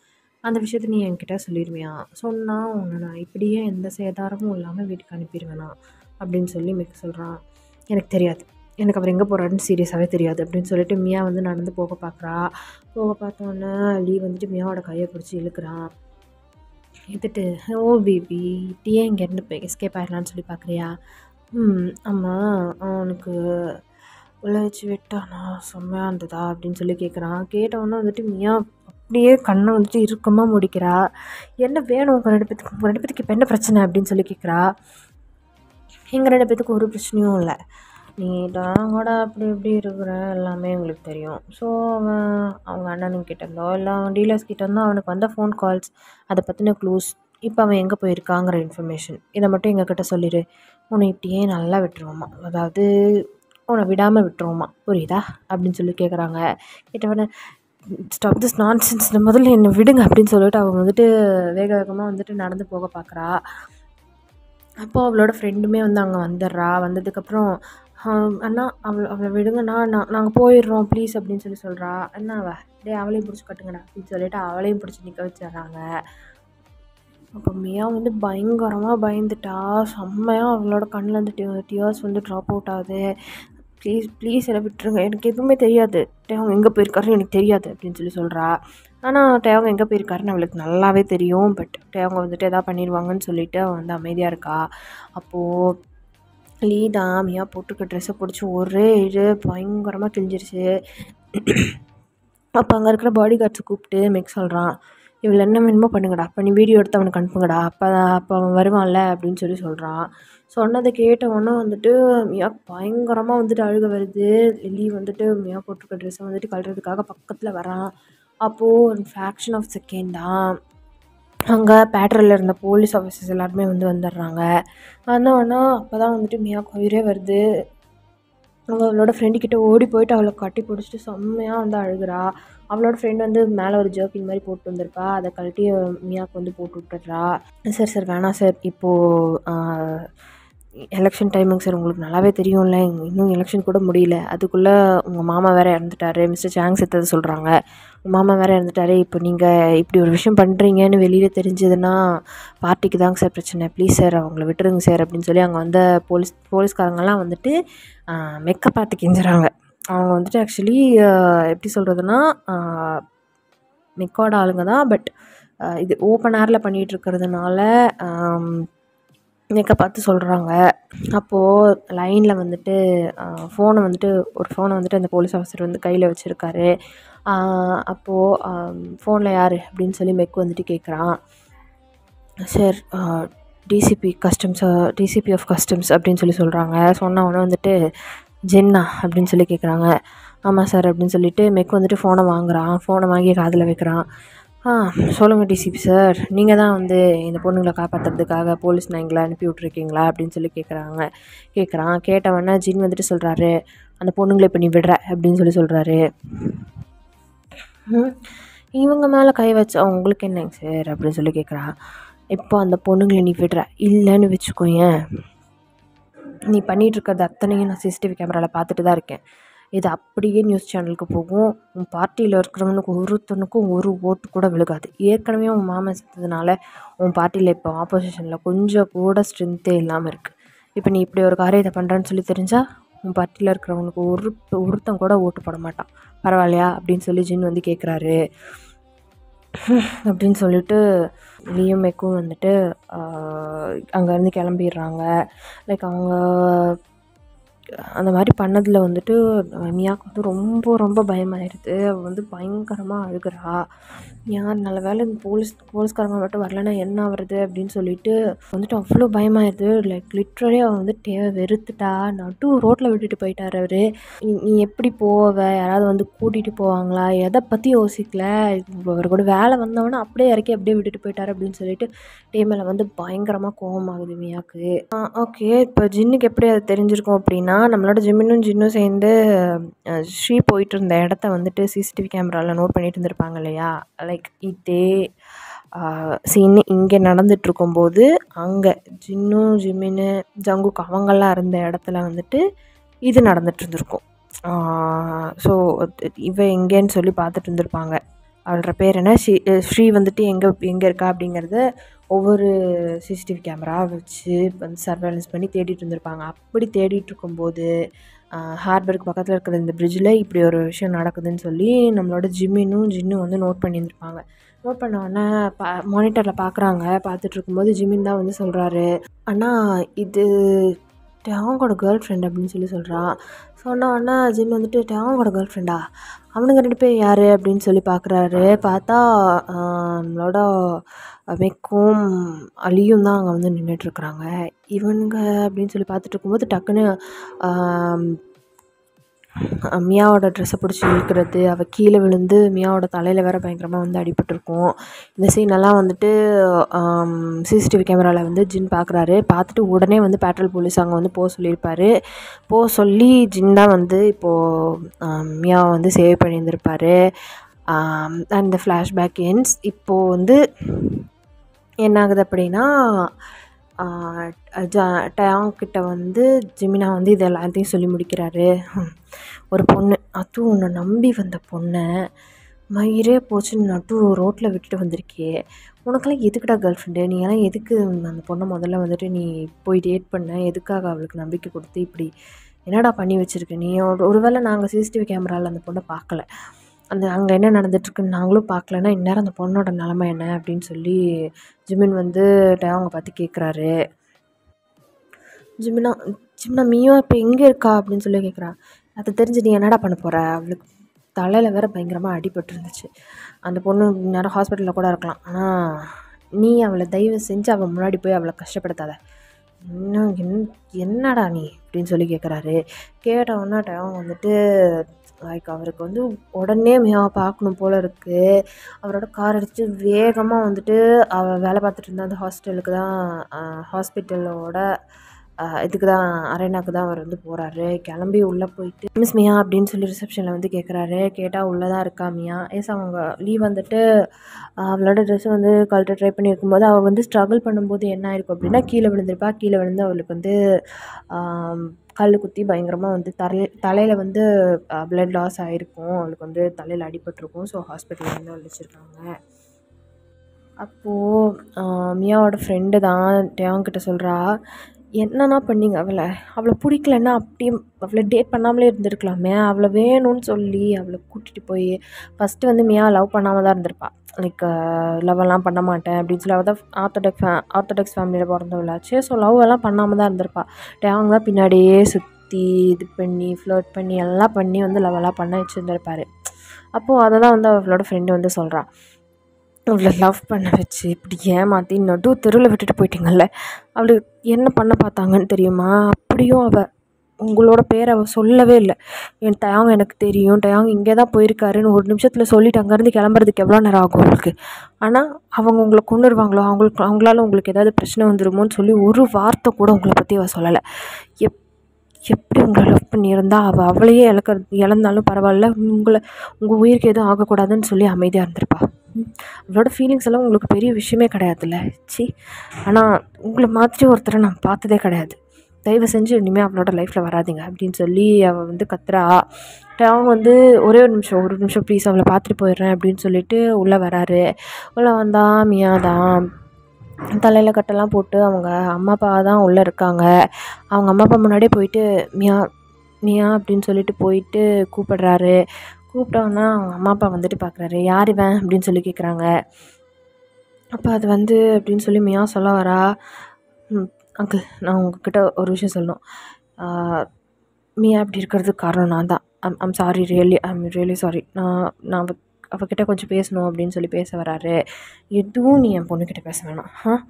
அந்த விஷயத்த நீ என்கிட்ட சொல்லிடுவியா? சொன்னால் உன்னை நான் இப்படியே எந்த சேதாரமும் இல்லாமல் வீட்டுக்கு அனுப்பிடுவேனா அப்படின்னு சொல்லி மெக் சொல்கிறான். எனக்கு தெரியாது, எனக்கு அவர் எங்கே போகிறாருன்னு சீரியஸாகவே தெரியாது அப்படின்னு சொல்லிட்டு மியா வந்து நடந்து போக பார்க்குறா. போக பார்த்தோன்னே லீ வந்துட்டு மியாவோட கையை பிடிச்சி இழுக்கிறான். எடுத்துட்டு ஓ பேபி இப்படியே இங்கேருந்து போய் எஸ்கேப் ஆகிடலான்னு சொல்லி பார்க்குறியா? ஆமாம், அவனுக்கு உள்ள வச்சு விட்டானா செம்மையாக இருந்ததா அப்படின்னு சொல்லி கேட்குறான். கேட்டவொன்னே வந்துட்டு மியா அப்படியே கண்ணை வந்துட்டு இறுக்கமாக முடிக்கிறா. என்ன வேணும் உங்கள் 2 பேத்துக்கு இப்போ என்ன பிரச்சனை அப்படின்னு சொல்லி கேட்குறா. எங்கள் 2 பேத்துக்கு ஒரு பிரச்சனையும் இல்லை, நீ கூட அப்படி இப்படி இருக்கிற எல்லாமே எங்களுக்கு தெரியும். ஸோ அவங்க அண்ணனுங்கிட்ட இருந்தோ இல்லை அவன் டீலர்ஸ் கிட்ட இருந்தோ அவனுக்கு வந்த ஃபோன் கால்ஸ், அதை பற்றின க்ளூஸ், இப்போ அவன் எங்கே போயிருக்காங்கிற இன்ஃபர்மேஷன், இதை மட்டும் எங்ககிட்ட சொல்லிடு. உன்னை இப்படியே நல்லா விட்டுருவோம்மா, அதாவது உன்னை விடாமல் விட்டுருவோம்மா, புரியுதா அப்படின்னு சொல்லி கேட்குறாங்க. கேட்டவொடனே ஸ்டாப் திஸ் நான்சென்ஸ், முதல்ல என்னை விடுங்க அப்படின்னு சொல்லிட்டு அவன் வந்துட்டு வேக வேகமாக வந்துட்டு நடந்து போக பார்க்குறா. அப்போது அவளோட ஃப்ரெண்டுமே வந்து அங்கே வந்துடுறா. வந்ததுக்கப்புறம் அண்ணா அவளை விடுங்கண்ணா, நாங்கள் போயிடுறோம் ப்ளீஸ் அப்படின்னு சொல்லி சொல்கிறா. என்ன அவளையும் பிடிச்சி கட்டுங்கண்ணா அப்படின்னு சொல்லிட்டு அவளையும் பிடிச்சி நிற்க வச்சிடுறாங்க. அப்போ மியா வந்து பயங்கரமாக பயந்துட்டா. செம்மையாக அவளோட கண்ணில் வந்து டியர்ஸ் வந்து ட்ராப் அவுட் ஆகுது. ப்ளீஸ் என்னை விட்டுருங்க, எனக்கு எதுவுமே தெரியாது, டேவங்க எங்கே போயிருக்காருன்னு எனக்கு தெரியாது அப்படின்னு சொல்லி சொல்கிறா. ஆனால் டேவங்க எங்கே போயிருக்காருன்னு அவளுக்கு நல்லாவே தெரியும். பட் டேவங்க வந்துட்டு எதாவது பண்ணிடுவாங்கன்னு சொல்லிட்டு அவள் வந்து அமைதியாக இருக்கா. அப்போது லீ தான் மியா போட்டுக்க ட்ரெஸ்ஸை பிடிச்சி ஒரே பயங்கரமாக கிழிஞ்சிருச்சு. அப்போ அங்கே இருக்கிற பாடி கார்ட்ஸை கூப்பிட்டு மெக் சொல்கிறான், இவள் என்ன வேணுமோ பண்ணுங்கடா, பண்ணி வீடியோ எடுத்து அவனுக்கு அனுப்புங்கடா, அப்போ அவன் வருவான்ல அப்படின்னு சொல்லி சொல்கிறான். சொன்னதை கேட்டவொன்னே வந்துட்டு மியா பயங்கரமாக வந்துட்டு அழுக வருது. லீ வந்துட்டு மியா போட்டிருக்க ட்ரெஸ்ஸை வந்துட்டு கழுறதுக்காக பக்கத்தில் வரான். அப்போது ஒரு ஃப்ராக்ஷன் ஆஃப் செகண்ட் தான் அங்கே பேட்ரோலில் இருந்த போலீஸ் ஆஃபீஸர்ஸ் எல்லாருமே வந்து வந்துடுறாங்க. வந்தவொன்னே அப்போ தான் வந்துட்டு மியாவுக்கு உயிரே வருது. அவளோட ஃப்ரெண்டுக்கிட்ட ஓடி போயிட்டு அவளை கட்டி பிடிச்சிட்டு செம்மையாக வந்து அழுகிறா. அவளோட ஃப்ரெண்ட் வந்து மேலே ஒரு ஜர்க்கின் மாதிரி போட்டு வந்திருப்பா, அதை கழட்டி மியாவுக்கு வந்து போட்டு விட்டுடுறா. சார் வேணாம் சார், இப்போது எலெக்ஷன் டைமிங் சார், உங்களுக்கு நல்லாவே தெரியும்ல, இன்னும் எலெக்ஷன் கூட முடியல, அதுக்குள்ளே உங்கள் மாமா வேறு இறந்துட்டாரு, மிஸ்டர் சாங் செத்தது சொல்கிறாங்க, உங்கள் மாமா வேறு இறந்துட்டாரு, இப்போ நீங்கள் இப்படி ஒரு விஷயம் பண்ணுறீங்கன்னு வெளியில் தெரிஞ்சதுன்னா பார்ட்டிக்கு தாங்க சார் பிரச்சனை, ப்ளீஸ் சார் அவங்கள விட்டுருங்க சார் அப்படின்னு சொல்லி அங்கே வந்த போலீஸ்காரங்கெல்லாம் வந்துட்டு மெக்கை பார்த்து கெஞ்சுறாங்க. அவங்க வந்துட்டு ஆக்சுவலி எப்படி சொல்கிறதுனா மெக்கோட ஆளுங்க தான், பட் இது ஓப்பன் ஏரில் பண்ணிகிட்ருக்கிறதுனால மெக்கை பார்த்து சொல்கிறாங்க. அப்போது லைனில் வந்துட்டு ஒரு ஃபோனை வந்துட்டு அந்த போலீஸ் ஆஃபீஸர் வந்து கையில் வச்சுருக்காரு. அப்போது ஃபோனில் யார் அப்படின்னு சொல்லி மெக் வந்துட்டு கேட்குறான். சார் டிசிபி ஆஃப் கஸ்டம்ஸ் அப்படின்னு சொல்லி சொல்கிறாங்க. சொன்னவொன்னே வந்துட்டு ஜென்னா அப்படின்னு சொல்லி கேட்குறாங்க. ஆமாம் சார் அப்படின்னு சொல்லிட்டு மெக் வந்துட்டு ஃபோனை வாங்குகிறான். ஃபோனை வாங்கி காதில் வைக்கிறான். சொல்லுங்கள் டிசிபி சார், நீங்கள் தான் வந்து இந்த பொண்ணுங்களை காப்பாற்றுறதுக்காக போலீஸ் எங்களை அனுப்பி விட்ருக்கீங்களா அப்படின்னு சொல்லி கேட்குறான். கேட்டவொன்னே ஜின் வந்துட்டு சொல்கிறாரு, அந்த பொண்ணுங்களை இப்போ நீ விடுற அப்படின்னு சொல்லி சொல்கிறாரு. இவங்க மேலே கை வச்சா உங்களுக்கு என்னங்க சார் அப்படின்னு சொல்லி கேட்குறான். இப்போ அந்த பொண்ணுங்களை நீ விடுற இல்லைன்னு வச்சுக்கோயேன், நீ பண்ணிகிட்ருக்கிறது அத்தனையும் நான் சிசிடிவி கேமராவில் பார்த்துட்டு தான் இருக்கேன், இது அப்படியே நியூஸ் சேனலுக்கு போகும். உன் பார்ட்டியில் இருக்கிறவனுக்கு ஒருத்தனுக்கும் ஒரு ஓட்டு கூட விழுகாது. ஏற்கனவே உன் மாமன் செத்ததுனால உன் பார்ட்டியில் இப்போ ஆப்போசிஷனில் கொஞ்சம் கூட ஸ்ட்ரென்த்தே இல்லாமல் இருக்குது. இப்போ நீ இப்படி ஒரு காரியத்தை பண்ணுறேன்னு சொல்லி தெரிஞ்சால் உன் பார்ட்டியில் இருக்கிறவனுக்கு ஒருத்தன் கூட ஓட்டு போட மாட்டான். பரவாயில்லையா அப்படின்னு சொல்லி ஜின் வந்து கேட்குறாரு. அப்படின்னு சொல்லிட்டு லியும் மேக்கும் வந்துட்டு அங்கேருந்து கிளம்பிடுறாங்க. லைக் அவங்க அந்த மாதிரி பண்ணதில் வந்துட்டு மியாவுக்கு வந்து ரொம்ப ரொம்ப பயமாயிடுது. அவள் வந்து பயங்கரமாக அழுகிறா. யார் நல்ல வேலை இந்த போலீஸ்காரங்க மட்டும் வரலன்னா என்ன ஆகுறது அப்படின்னு சொல்லிட்டு வந்துட்டு அவ்வளோ பயமாயிடுது. லைக் லிட்ரலி அவள் வந்து வெறுத்துட்டா. நடு ரோட்டில் விட்டுட்டு போயிட்டார் அவர். நீ எப்படி போவ, யாராவது வந்து கூட்டிகிட்டு போவாங்களா, எதை பற்றி யோசிக்கல, அவர் கூட வேலை வந்தவொடனே அப்படியே இறக்கி அப்படியே விட்டுட்டு போயிட்டார் அப்படின்னு சொல்லிட்டு டேமில் வந்து பயங்கரமாக கோவமாகுது மியாவுக்கு. ஓகே, இப்போ ஜின்னுக்கு எப்படி அது தெரிஞ்சிருக்கும் அப்படின்னா, நம்மளோட ஜின்னும் சேர்ந்து ஸ்ரீ போயிட்டு இருந்த இடத்த வந்துட்டு சிசிடிவி கேமராவில் நோட் பண்ணிட்டு இருந்திருப்பாங்க இல்லையா. லைக் இதே சீன் இங்கே நடந்துட்டு இருக்கும்போது அங்கே ஜிமின்னு ஜங்குக் அவங்கெல்லாம் இருந்த இடத்துல வந்துட்டு இது நடந்துட்டு இருந்திருக்கும். ஸோ இவ எங்கேன்னு சொல்லி பார்த்துட்டு இருந்திருப்பாங்க. அவளோட பேர் என்ன, ஸ்ரீ வந்துட்டு எங்கே இருக்கா அப்படிங்கிறத ஒவ்வொரு சிசிடிவி கேமரா வச்சு வந்து சர்வேலன்ஸ் பண்ணி தேடிட்டு இருந்திருப்பாங்க. அப்படி தேடிட்டு இருக்கும்போது ஹார்பருக்கு பக்கத்தில் இருக்கிற இந்த பிரிட்ஜில் இப்படி ஒரு விஷயம் நடக்குதுன்னு சொல்லி நம்மளோட ஜின்னும் வந்து நோட் பண்ணியிருந்திருப்பாங்க. நோட் பண்ணோடனே மானிட்டரில் பார்க்குறாங்க. பார்த்துட்டு இருக்கும்போது ஜிமின் தான் வந்து சொல்கிறாரு, ஆனால் இது டேங்கோட கேர்ள் ஃப்ரெண்ட் அப்படின்னு சொல்லி சொல்கிறான். சொன்னோடனே ஜிம் வந்துட்டு டேங்கோட கேர்ள் ஃப்ரெண்டா, அவனுங்க 2 பேர் யார் அப்படின்னு சொல்லி பார்க்குறாரு. பார்த்தா நம்மளோட மெக்கும் அலியும் தான் அங்கே வந்து நின்றுட்டுருக்குறாங்க. இவனுங்க அப்படின்னு சொல்லி பார்த்துட்டு இருக்கும்போது டக்குன்னு மியாவோட ட்ரெஸ்ஸை பிடிச்சி இழுக்கிறது, அவள் கீழே விழுந்து மியாவோட தலையில் வேறு பயங்கரமாக வந்து அடிபட்டிருக்கும். இந்த சீனெல்லாம் வந்துட்டு சிசிடிவி கேமராவில் வந்து ஜின் பார்க்குறாரு. பார்த்துட்டு உடனே வந்து பேட்ரோல் போலீஸ் அங்கே வந்து போக சொல்லியிருப்பார். போக சொல்லி ஜின் தான் வந்து இப்போது மியாவை வந்து சேவ் பண்ணியிருந்திருப்பார். அந்த ஃப்ளாஷ்பேக் எண்ட்ஸ். இப்போது வந்து என்ன ஆகுது அப்படின்னா, டயாங்கிட்ட வந்து ஜிமினா வந்து இது எல்லாத்தையும் சொல்லி முடிக்கிறாரு. ஒரு பொண்ணு, அதுவும் உன்னை நம்பி வந்த பொண்ணை மயிரே போச்சுன்னு நட்டு ரோட்டில் விட்டுட்டு வந்திருக்கே, உனக்கெல்லாம் எதுக்குடா கேர்ள் ஃப்ரெண்டு, நீ எல்லாம் எதுக்கு அந்த பொண்ணை முதல்ல வந்துட்டு நீ போய் டேட் பண்ண, எதுக்காக அவளுக்கு நம்பிக்கை கொடுத்து இப்படி என்னடா பண்ணி வச்சுருக்க நீ? ஒருவேளை நாங்கள் சிசிடிவி கேமராவில் அந்த பொண்ணை பார்க்கல, அங்கே என்ன நடந்துட்டுருக்குன்னு நாங்களும் பார்க்கலன்னா இந்நேரம் அந்த பொண்ணோட நிலமை என்ன அப்படின்னு சொல்லி ஜிமின் வந்து டயாங்கை பார்த்து கேட்குறாரு. ஜிமினா மியோ இப்போ எங்கே இருக்கா அப்படின்னு சொல்லி கேட்குறா. அதை தெரிஞ்சு நீ என்னடா பண்ண போகிற, அவளுக்கு தலையில் வேறு பயங்கரமாக அடிபட்டுருந்துச்சு, அந்த பொண்ணு நேரம் ஹாஸ்பிட்டலில் கூட இருக்கலாம், ஆனால் நீ அவளை தயவு செஞ்சு அவள் முன்னாடி போய் அவளை கஷ்டப்படுத்தாத, இன்னும் என்னடா நீ அப்படின்னு சொல்லி கேட்குறாரு. கேட்டவொன்னா டயாங் வந்துட்டு லைக் அவருக்கு வந்து உடனே மியாவை பார்க்கணும் போல் இருக்குது. அவரோட கார் அடித்து வேகமாக வந்துட்டு அவள் வேலை பார்த்துட்டு இருந்தா அந்த ஹாஸ்பிட்டலோட இதுக்கு தான் அரேனாக்கு தான் அவர் வந்து போகிறாரு. கிளம்பி உள்ளே போயிட்டு மிஸ் மியா அப்படின்னு சொல்லி ரிசப்ஷனில் வந்து கேட்குறாரு. கேட்டால் உள்ளே தான் இருக்கா மியா. அவங்க லீவ் வந்துட்டு அவளோட ட்ரெஸ்ஸை வந்து கழட்ட ட்ரை பண்ணியிருக்கும்போது அவள் வந்து ஸ்ட்ரகிள் பண்ணும்போது என்ன ஆயிருக்கும் அப்படின்னா, கீழே விழுந்திருப்பா. கீழே விழுந்து அவளுக்கு வந்து கல் குத்தி பயங்கரமாக வந்து தலையில் வந்து பிளட் லாஸ் ஆகிருக்கும். அவளுக்கு வந்து தலையில் அடிபட்டிருக்கும். ஸோ ஹாஸ்பிட்டலில் வந்து வச்சுருக்காங்க. அப்போது மியாவோட ஃப்ரெண்டு தான் டயாங்கிட்ட சொல்கிறா, என்னன்னா பண்ணிங்க அவளை பிடிக்கலன்னா அப்படியே அவளை டேட் பண்ணாமலே இருந்திருக்கலாமே, அவளை வேணும்னு சொல்லி அவளை கூட்டிகிட்டு போய் ஃபஸ்ட்டு வந்து மியா லவ் பண்ணாமல் தான் இருந்திருப்பாள். லைக் லவ்வெல்லாம் பண்ண மாட்டேன் அப்படின்னு சொல்லி அவள் தான் ஆர்த்தடாக்ஸ் ஃபேமிலியில் பிறந்தவளாச்சு. ஸோ லவ் எல்லாம் பண்ணாமல் தான் இருந்திருப்பாள். டேங் தான் பின்னாடியே சுற்றி இது பண்ணி ஃப்ளர்ட் பண்ணி எல்லாம் பண்ணி வந்து லவ்வெல்லாம் பண்ண வச்சுருந்துருப்பார். அப்போது அதை தான் வந்து அவளோட ஃப்ரெண்டு வந்து சொல்கிறான், அவளை லவ் பண்ண வச்சு இப்படி ஏமாற்றி நடு தெருவில் விட்டுட்டு போயிட்டீங்கல்ல, அவளுக்கு என்ன பண்ண பார்த்தாங்கன்னு தெரியுமா? அப்படியும் அவள் உங்களோட பேரை அவள் சொல்லவே இல்லை. என் டயாங் எனக்கு தெரியும், டயாங் இங்கே தான் போயிருக்காருன்னு ஒரு நிமிஷத்தில் சொல்லிட்டு அங்கேருந்து கிளம்புறதுக்கு எவ்வளோ நேரம் ஆகும் உங்களுக்கு? ஆனால் அவங்க உங்களை கொண்டுருவாங்களோ, அவங்களால உங்களுக்கு ஏதாவது பிரச்சனை வந்துடுமோன்னு சொல்லி ஒரு வார்த்தை கூட உங்களை பற்றி அவள் சொல்லலை. எப்படி உங்களை லவ் பண்ணியிருந்தால் அவளையே இழந்தாலும் பரவாயில்ல, உங்கள் உயிருக்கு எதுவும் ஆகக்கூடாதுன்னு சொல்லி அமைதியாக இருந்திருப்பா. அவளோட ஃபீலிங்ஸ் எல்லாம் உங்களுக்கு பெரிய விஷயமே கிடையாதுல்ல. ஆனால் உங்களை மாதிரி ஒருத்தரை நான் பார்த்ததே கிடையாது. தயவு செஞ்சு இனிமேல் அவளோட லைஃப்பில் வராதிங்க அப்படின்னு சொல்லி அவள் வந்து கத்துறா. அவங்க வந்து ஒரு நிமிஷம் ப்ளீஸ் அவளை பார்த்துட்டு போயிடுறேன் அப்படின்னு சொல்லிட்டு உள்ளே வராரு. உள்ளே வந்தால் மியா தான் தலையில் கட்டெல்லாம் போட்டு அவங்க அம்மா அப்பா தான் உள்ளே இருக்காங்க. அவங்க அம்மா அப்பா முன்னாடியே போயிட்டு மியா மியா அப்படின்னு சொல்லிட்டு போயிட்டு கூப்பிடுறாரு. கூப்பிட்டோன்னா அவங்க அம்மா அப்பா வந்துட்டு பார்க்குறாரு. யார் இவன் அப்படின்னு சொல்லி கேட்குறாங்க. அப்போ அது வந்து அப்படின்னு சொல்லி மியா சொல்ல வரா. அங்கிள், நான் உங்ககிட்ட ஒரு விஷயம் சொல்லணும். மியா அப்படி இருக்கிறதுக்கு காரணம் நான் தான். I'm sorry, really sorry. நான் அவகிட்ட கொஞ்சம் பேசணும் அப்படின்னு சொல்லி பேச வராரு. எதுவும் நீ என் பொண்ணுக்கிட்ட பேச வேணாம்.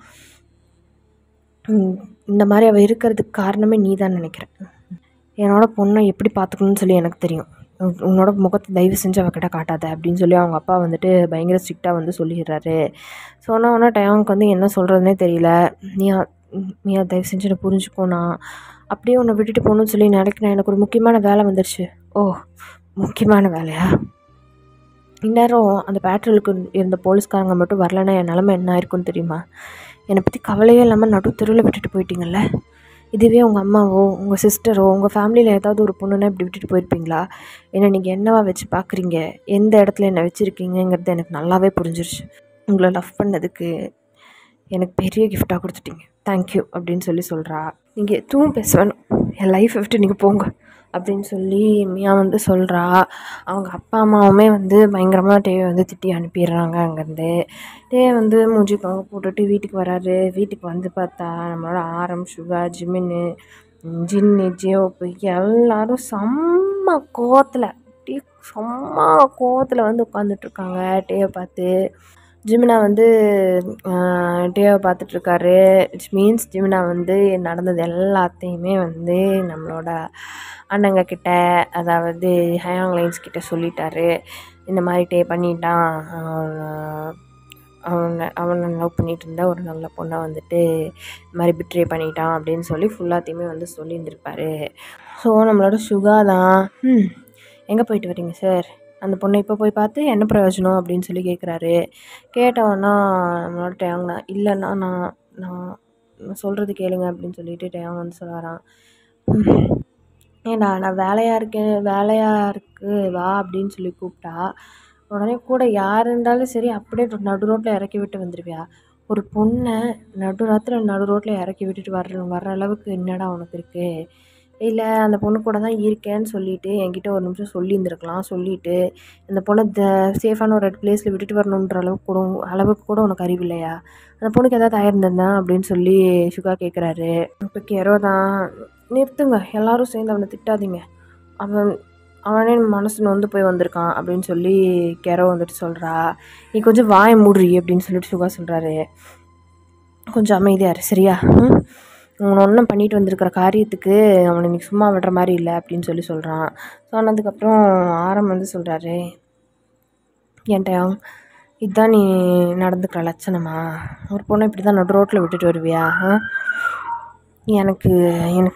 இந்த மாதிரி அவள் இருக்கிறதுக்கு காரணமே நீ தான் நினைக்கிறேன். என்னோடய பொண்ணை எப்படி பார்த்துக்கணும்னு சொல்லி எனக்கு தெரியும். உன்னோட முகத்தை தயவு செஞ்சு அவகிட்ட காட்டாத அப்படின்னு சொல்லி அவங்க அப்பா வந்துட்டு பயங்கர ஸ்ட்ரிக்டாக வந்து சொல்லிடுறாரு. சொன்னோன்னா டயாங்க்கு வந்து என்ன சொல்கிறதுனே தெரியல. நீ தயவு செஞ்சு என்னை புரிஞ்சுக்கோண்ணா, அப்படியே உன்னை விட்டுட்டு போகணுன்னு சொல்லி நினைக்கிறேன். எனக்கு ஒரு முக்கியமான வேலை வந்துடுச்சு. ஓ, முக்கியமான வேலையா? இந்நேரம் அந்த பேட்ரோலுக்கு இருந்த போலீஸ்காரங்க மட்டும் வரலன்னா என் நிலமை என்ன ஆயிருக்குன்னு தெரியுமா? என்னை பற்றி கவலையே இல்லாமல் நடு தெருவில் விட்டுட்டு போயிட்டீங்கல்ல. இதுவே உங்கள் அம்மாவோ உங்கள் சிஸ்டரோ உங்கள் ஃபேமிலியில் ஏதாவது ஒரு பொண்ணுன்னா இப்படி விட்டுட்டு போயிருப்பீங்களா? என்னை நீங்கள் என்னவா வச்சு பார்க்குறீங்க, எந்த இடத்துல என்னை வச்சுருக்கீங்கிறது எனக்கு நல்லாவே புரிஞ்சிருச்சு. உங்களை லவ் பண்ணதுக்கு எனக்கு பெரிய கிஃப்டாக கொடுத்துட்டீங்க, தேங்க்யூ அப்படின்னு சொல்லி சொல்கிறா. நீங்கள் எதுவும் பேச வேணும், என் லைஃப்பை விட்டு நீங்கள் போங்க அப்படின்னு சொல்லி மியா வந்து சொல்கிறா. அவங்க அப்பா அம்மாவுமே வந்து பயங்கரமாக டேவை வந்து திட்டி அனுப்பிடுறாங்க அங்கேருந்து. டேவை வந்து மூஞ்சி தொங்க போட்டுட்டு வீட்டுக்கு வராரு. வீட்டுக்கு வந்து பார்த்தா நம்மளோட ஆரம், சுகா, ஜிமின்னு, ஜின்னு, ஜியோப்பு எல்லோரும் செம்ம கோவத்தில் வந்து உட்காந்துட்ருக்காங்க டேவை பார்த்து. ஜிமினா வந்து டேவை பார்த்துட்ருக்காரு. இட்ஸ் மீன்ஸ் ஜிமினா வந்து நடந்தது எல்லாத்தையுமே வந்து நம்மளோட அண்ணங்க கிட்ட, அதாவது ஹயாங் லைன்ஸ் கிட்ட சொல்லிட்டாரு. இந்த மாதிரி டே பண்ணிட்டான், அவனை லவ் பண்ணிகிட்டு இருந்தா ஒரு நல்ல பொண்ணை வந்துட்டு இந்த மாதிரி பிட்ரே பண்ணிட்டான் அப்படின்னு சொல்லி ஃபுல்லாத்தையுமே வந்து சொல்லியிருந்திருப்பாரு. ஸோ நம்மளோட சுகா தான், எங்கே போயிட்டு வரீங்க சார், அந்த பொண்ணை இப்போ போய் பார்த்து என்ன பிரயோஜனம் அப்படின்னு சொல்லி கேட்குறாரு. கேட்டவன்னா நம்மளோட டேயாங் தான், இல்லைன்னா நான் சொல்கிறது கேளுங்க அப்படின்னு சொல்லிட்டு டேயாங் வந்து சொல்லுவாரான். ஏண்டா நான் வேலையாக இருக்குது வா அப்படின்னு சொல்லி கூப்பிட்டா உடனே கூட யார் இருந்தாலும் சரி அப்படியே நடு ரோட்டில் இறக்கி விட்டு வந்துடுவியா? ஒரு பொண்ணை நடு ரோட்டில் இறக்கி விட்டுட்டு வர்ற அளவுக்கு என்னடா உனக்கு இருக்குது? இல்லை அந்த பொண்ணு கூட தான் இருக்கேன்னு சொல்லிவிட்டு என்கிட்ட ஒரு நிமிஷம் சொல்லியிருந்துருக்கலாம். சொல்லிவிட்டு அந்த பொண்ணை சேஃபான ஒரு பிளேஸில் விட்டுட்டு வரணுன்ற அளவுக்கு கூட உனக்கு அறிவு இல்லையா? அந்த பொண்ணுக்கு எதாவது ஆயிருந்தேன் அப்படின்னு சொல்லி சுகா கேட்குறாரு. இப்போ கெரோ தான், நிறுத்துங்க, எல்லோரும் சேர்ந்து அவனை திட்டாதீங்க, அவனே மனசு நொந்து போய் வந்திருக்கான் அப்படின்னு சொல்லி கெரோ வந்துட்டு சொல்கிறா. நீ கொஞ்சம் வாயை மூடுறி அப்படின்னு சொல்லிட்டு சுகா சொல்கிறாரு. கொஞ்சம் அமைதியாரு சரியா? அவனை ஒன்றும் பண்ணிட்டு வந்திருக்கிற காரியத்துக்கு அவனை இன்னைக்கு சும்மா விடுற மாதிரி இல்லை அப்படின்னு சொல்லி சொல்கிறான். சொன்னதுக்கப்புறம் ஆரம் வந்து சொல்கிறாரு, ஏன்டா இதுதான் நீ நடந்துக்கிற லட்சணமா? ஒரு பொண்ணை இப்படி தான் நடு ரோட்டில் விட்டுட்டு வருவியா? எனக்கு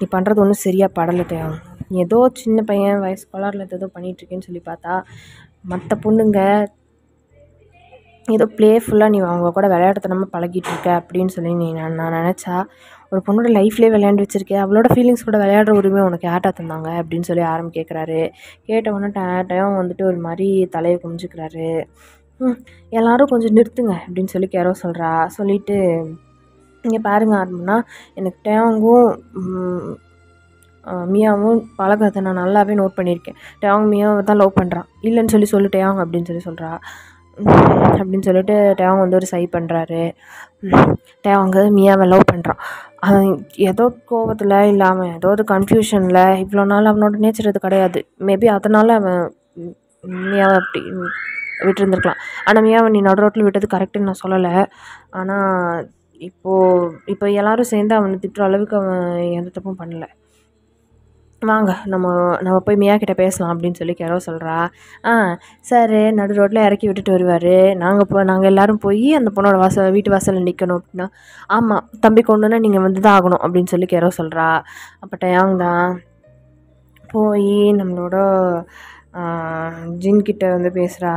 நீ பண்ணுறது ஒன்றும் சரியாக படலைட்டையா. ஏதோ சின்ன பையன் வயசு கொளாரில் ஏதோ பண்ணிகிட்ருக்கேன்னு சொல்லி பார்த்தா மற்ற பொண்ணுங்க ஏதோ ப்ளேஃபுல்லாக நீ அவங்க கூட விளையாட்டுத்தனமாக பழகிட்டுருக்க அப்படின்னு சொல்லி நான் நினச்சா ஒரு பொண்ணோட லைஃப்லேயே விளையாண்டு வச்சுருக்கேன், அவளோட ஃபீலிங்ஸ் கூட விளையாடுற உரிமை உனக்கு யார்ட்டா தந்தாங்க அப்படின்னு சொல்லி ஆரம் கேட்குறாரு. கேட்டவுடனே டயம் வந்துட்டு ஒரு மாதிரி தலையை குமிஞ்சிக்கிறாரு. எல்லோரும் கொஞ்சம் நிறுத்துங்க அப்படின்னு சொல்லி கெரோ சொல்கிறா. சொல்லிவிட்டு இங்கே பாருங்க ஆரம்பம்னா எனக்கு டயாங்கும் மியாவும் பழகிறத நான் நல்லாவே நோட் பண்ணியிருக்கேன். டயாங் மியாவை தான் லவ் பண்ணுறான், இல்லைன்னு சொல்லி டயாங் அப்படின்னு சொல்லி சொல்கிறா. அப்படின்னு சொல்லிட்டு டயாங் வந்து ஒரு சை பண்ணுறாரு. டயாங் மியாவை லவ் பண்ணுறான். அவன் ஏதோ கோபத்தில் இல்லாமல் ஏதோ ஒரு கன்ஃபியூஷனில் இவ்வளோ நாள் அவனோட நேச்சர் அது கிடையாது. மேபி அதனால் அவன் மியாவை அப்படி விட்டுருந்துருக்கலாம். ஆனால் மியாவை நீ நடு ரோட்டில் விட்டது கரெக்டுன்னு நான் சொல்லலை. ஆனால் இப்போ எல்லோரும் சேர்ந்து அவனை திட்டுற அளவுக்கு அவன் எந்த தப்பும் பண்ணலை. வாங்க நம்ம போய் மியா கிட்ட பேசலாம் அப்படின்னு சொல்லி கெரோ சொல்கிறா. சார் நடு ரோட்டில் இறக்கி விட்டுட்டு வருவார், நாங்கள் எல்லோரும் போய் அந்த பொண்ணோட வீட்டு வாசலில் நிற்கணும் அப்படின்னா, ஆமாம் தம்பி கொண்டுன்னா நீங்கள் வந்து தான் ஆகணும் அப்படின்னு சொல்லி கெரோ சொல்கிறா. அப்போ டயாங் தான் போய் நம்மளோட ஜின்கிட்ட வந்து பேசுகிறா.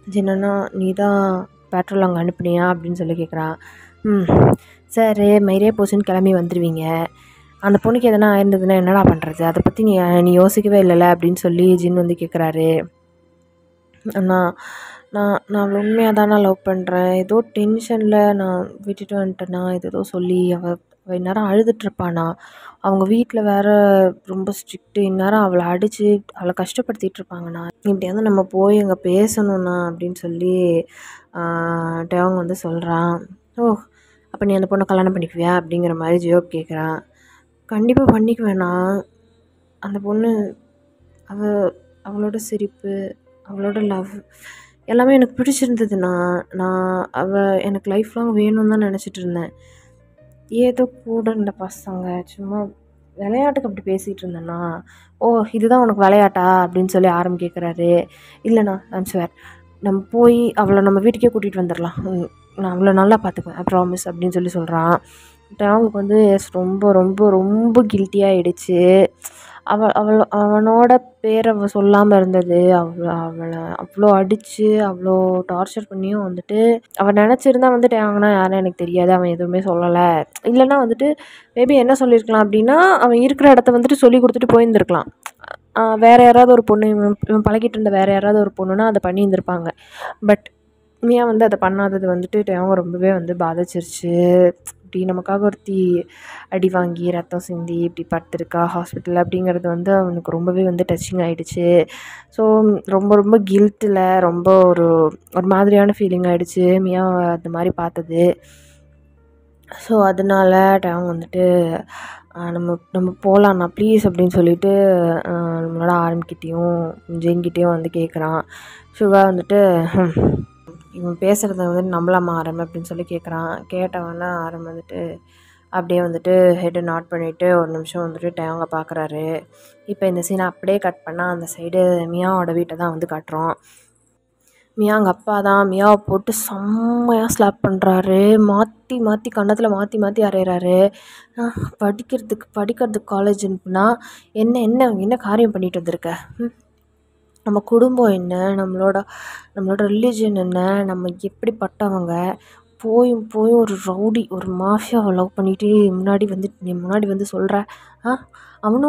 ஜின்னா நீ தான் பெட்ரோல் அங்கே அனுப்புனியா அப்படின்னு சொல்லி கேட்குறா. சார் மயிரே போச்சுன்னு கிளம்பி வந்துடுவீங்க. அந்த பொண்ணுக்கு எதனா ஆயிருந்ததுன்னா என்னடா பண்ணுறது, அதை பற்றி நீ யோசிக்கவே இல்லைல்ல அப்படின்னு சொல்லி ஜின் வந்து கேட்குறாரு. அண்ணா நான் நான் அவளை உண்மையாக தானே லவ் பண்ணுறேன், ஏதோ டென்ஷனில் நான் விட்டுட்டு வந்துட்டேன்னா ஏதோ சொல்லி அவள் இந்நேரம் அழுதுட்ருப்பானா. அவங்க வீட்டில் வேற ரொம்ப ஸ்ட்ரிக்ட்டு, இந்நேரம் அவளை அடித்து அவளை கஷ்டப்படுத்திட்டு இருப்பாங்கண்ணா. இப்படியாவது நம்ம போய் அங்கே பேசணுண்ணா அப்படின்னு சொல்லி டேவங் வந்து சொல்கிறான். ஓ, அப்போ நீ அந்த பொண்ணை கல்யாணம் பண்ணிக்குவியா அப்படிங்கிற மாதிரி ஜியோப் கேட்குறான். கண்டிப்பாக பண்ணிக்குவேண்ணா. அந்த பொண்ணு அவளோட சிரிப்பு, அவளோட லவ் எல்லாமே எனக்கு பிடிச்சிருந்ததுண்ணா. நான் அவள் எனக்கு லைஃப் லாங் வேணும்னு தான் நினச்சிட்டு இருந்தேன். ஏதோ கூட இந்த பசங்க சும்மா விளையாட்டுக்கு அப்படி பேசிகிட்டு இருந்தேண்ணா. ஓ, இதுதான் உனக்கு விளையாட்டா அப்படின்னு சொல்லி ஆரம்பி கேட்குறாரு. இல்லைண்ணா, ஐம் ஷுவர், நம்ம போய் அவளை நம்ம வீட்டுக்கே கூட்டிகிட்டு வந்துடலாம், நான் அவளை நல்லா பார்த்துக்குவேன், ஐ ப்ராமிஸ் அப்படின்னு சொல்லி சொல்கிறான். அவங்களுக்கு வந்து ரொம்ப ரொம்ப ரொம்ப கில்ட்டியாகிடுச்சு. அவனோட பேரை சொல்லாமல் இருந்தது, அவளை அவ்வளோ அடித்து அவ்வளோ டார்ச்சர் பண்ணியும் வந்துட்டு அவன் நினச்சிருந்தா வந்துட்டு அவனா யாரும் எனக்கு தெரியாது, அவன் எதுவுமே சொல்லலை. இல்லைன்னா வந்துட்டு மேபி என்ன சொல்லியிருக்கலாம் அப்படின்னா, அவன் இருக்கிற இடத்த வந்துட்டு சொல்லி கொடுத்துட்டு போயிருந்துருக்கலாம். வேறு யாராவது ஒரு பொண்ணு, இவன் பழகிட்டு இருந்த வேறு யாராவது ஒரு பொண்ணுன்னா அதை பண்ணியிருந்திருப்பாங்க. பட் மியா வந்து அதை பண்ணாதது வந்துட்டு அவங்க ரொம்பவே வந்து பாதிச்சிருச்சு. இப்படி நமக்காக ஒருத்தி அடி வாங்கி ரத்தம் சிந்தி இப்படி படுத்திருக்கா ஹாஸ்பிட்டலில் அப்படிங்கிறது வந்து அவனுக்கு ரொம்பவே வந்து டச்சிங் ஆகிடுச்சு. ஸோ ரொம்ப ரொம்ப கில்ட்டில் ரொம்ப ஒரு மாதிரியான ஃபீலிங் ஆகிடுச்சு மியா அந்த மாதிரி பார்த்தது. ஸோ அதனால அவங்க வந்துட்டு நம்ம போகலாண்ணா ப்ளீஸ் அப்படின்னு சொல்லிட்டு நம்மளோட ஆரம்பிக்கிட்டேயும் ஜெயின்கிட்டேயும் வந்து கேட்குறான். சுகா வந்துட்டு இவன் பேசுகிறத வந்துட்டு நம்பலாமா ஆரம் அப்படின்னு சொல்லி கேட்குறான். கேட்டவொன்னே ஆரம் வந்துட்டு அப்படியே வந்துட்டு ஹெட்டை நாட் பண்ணிவிட்டு ஒரு நிமிஷம் வந்துட்டு டேவங்க பார்க்குறாரு. இப்போ இந்த சீனை அப்படியே கட் பண்ணால் அந்த சைடு மியாவோட வீட்டை தான் வந்து காட்டுறோம். மியாங்க அப்பா தான் மியாவை போட்டு செம்மையாக ஸ்லாப் பண்ணுறாரு. மாற்றி மாற்றி கன்னத்தில் மாற்றி மாற்றி அரைகிறாரு. படிக்கிறதுக்கு காலேஜ் அனுப்புனா என்ன என்ன என்ன காரியம் பண்ணிட்டு வந்திருக்க, நம்ம குடும்பம் என்ன, நம்மளோட ரிலீஜன் என்ன, நம்ம எப்படிப்பட்டவங்க, போய் ஒரு ரவுடி ஒரு மாஃபியாவை லவ் பண்ணிட்டு நீ முன்னாடி வந்து சொல்கிற. அவனை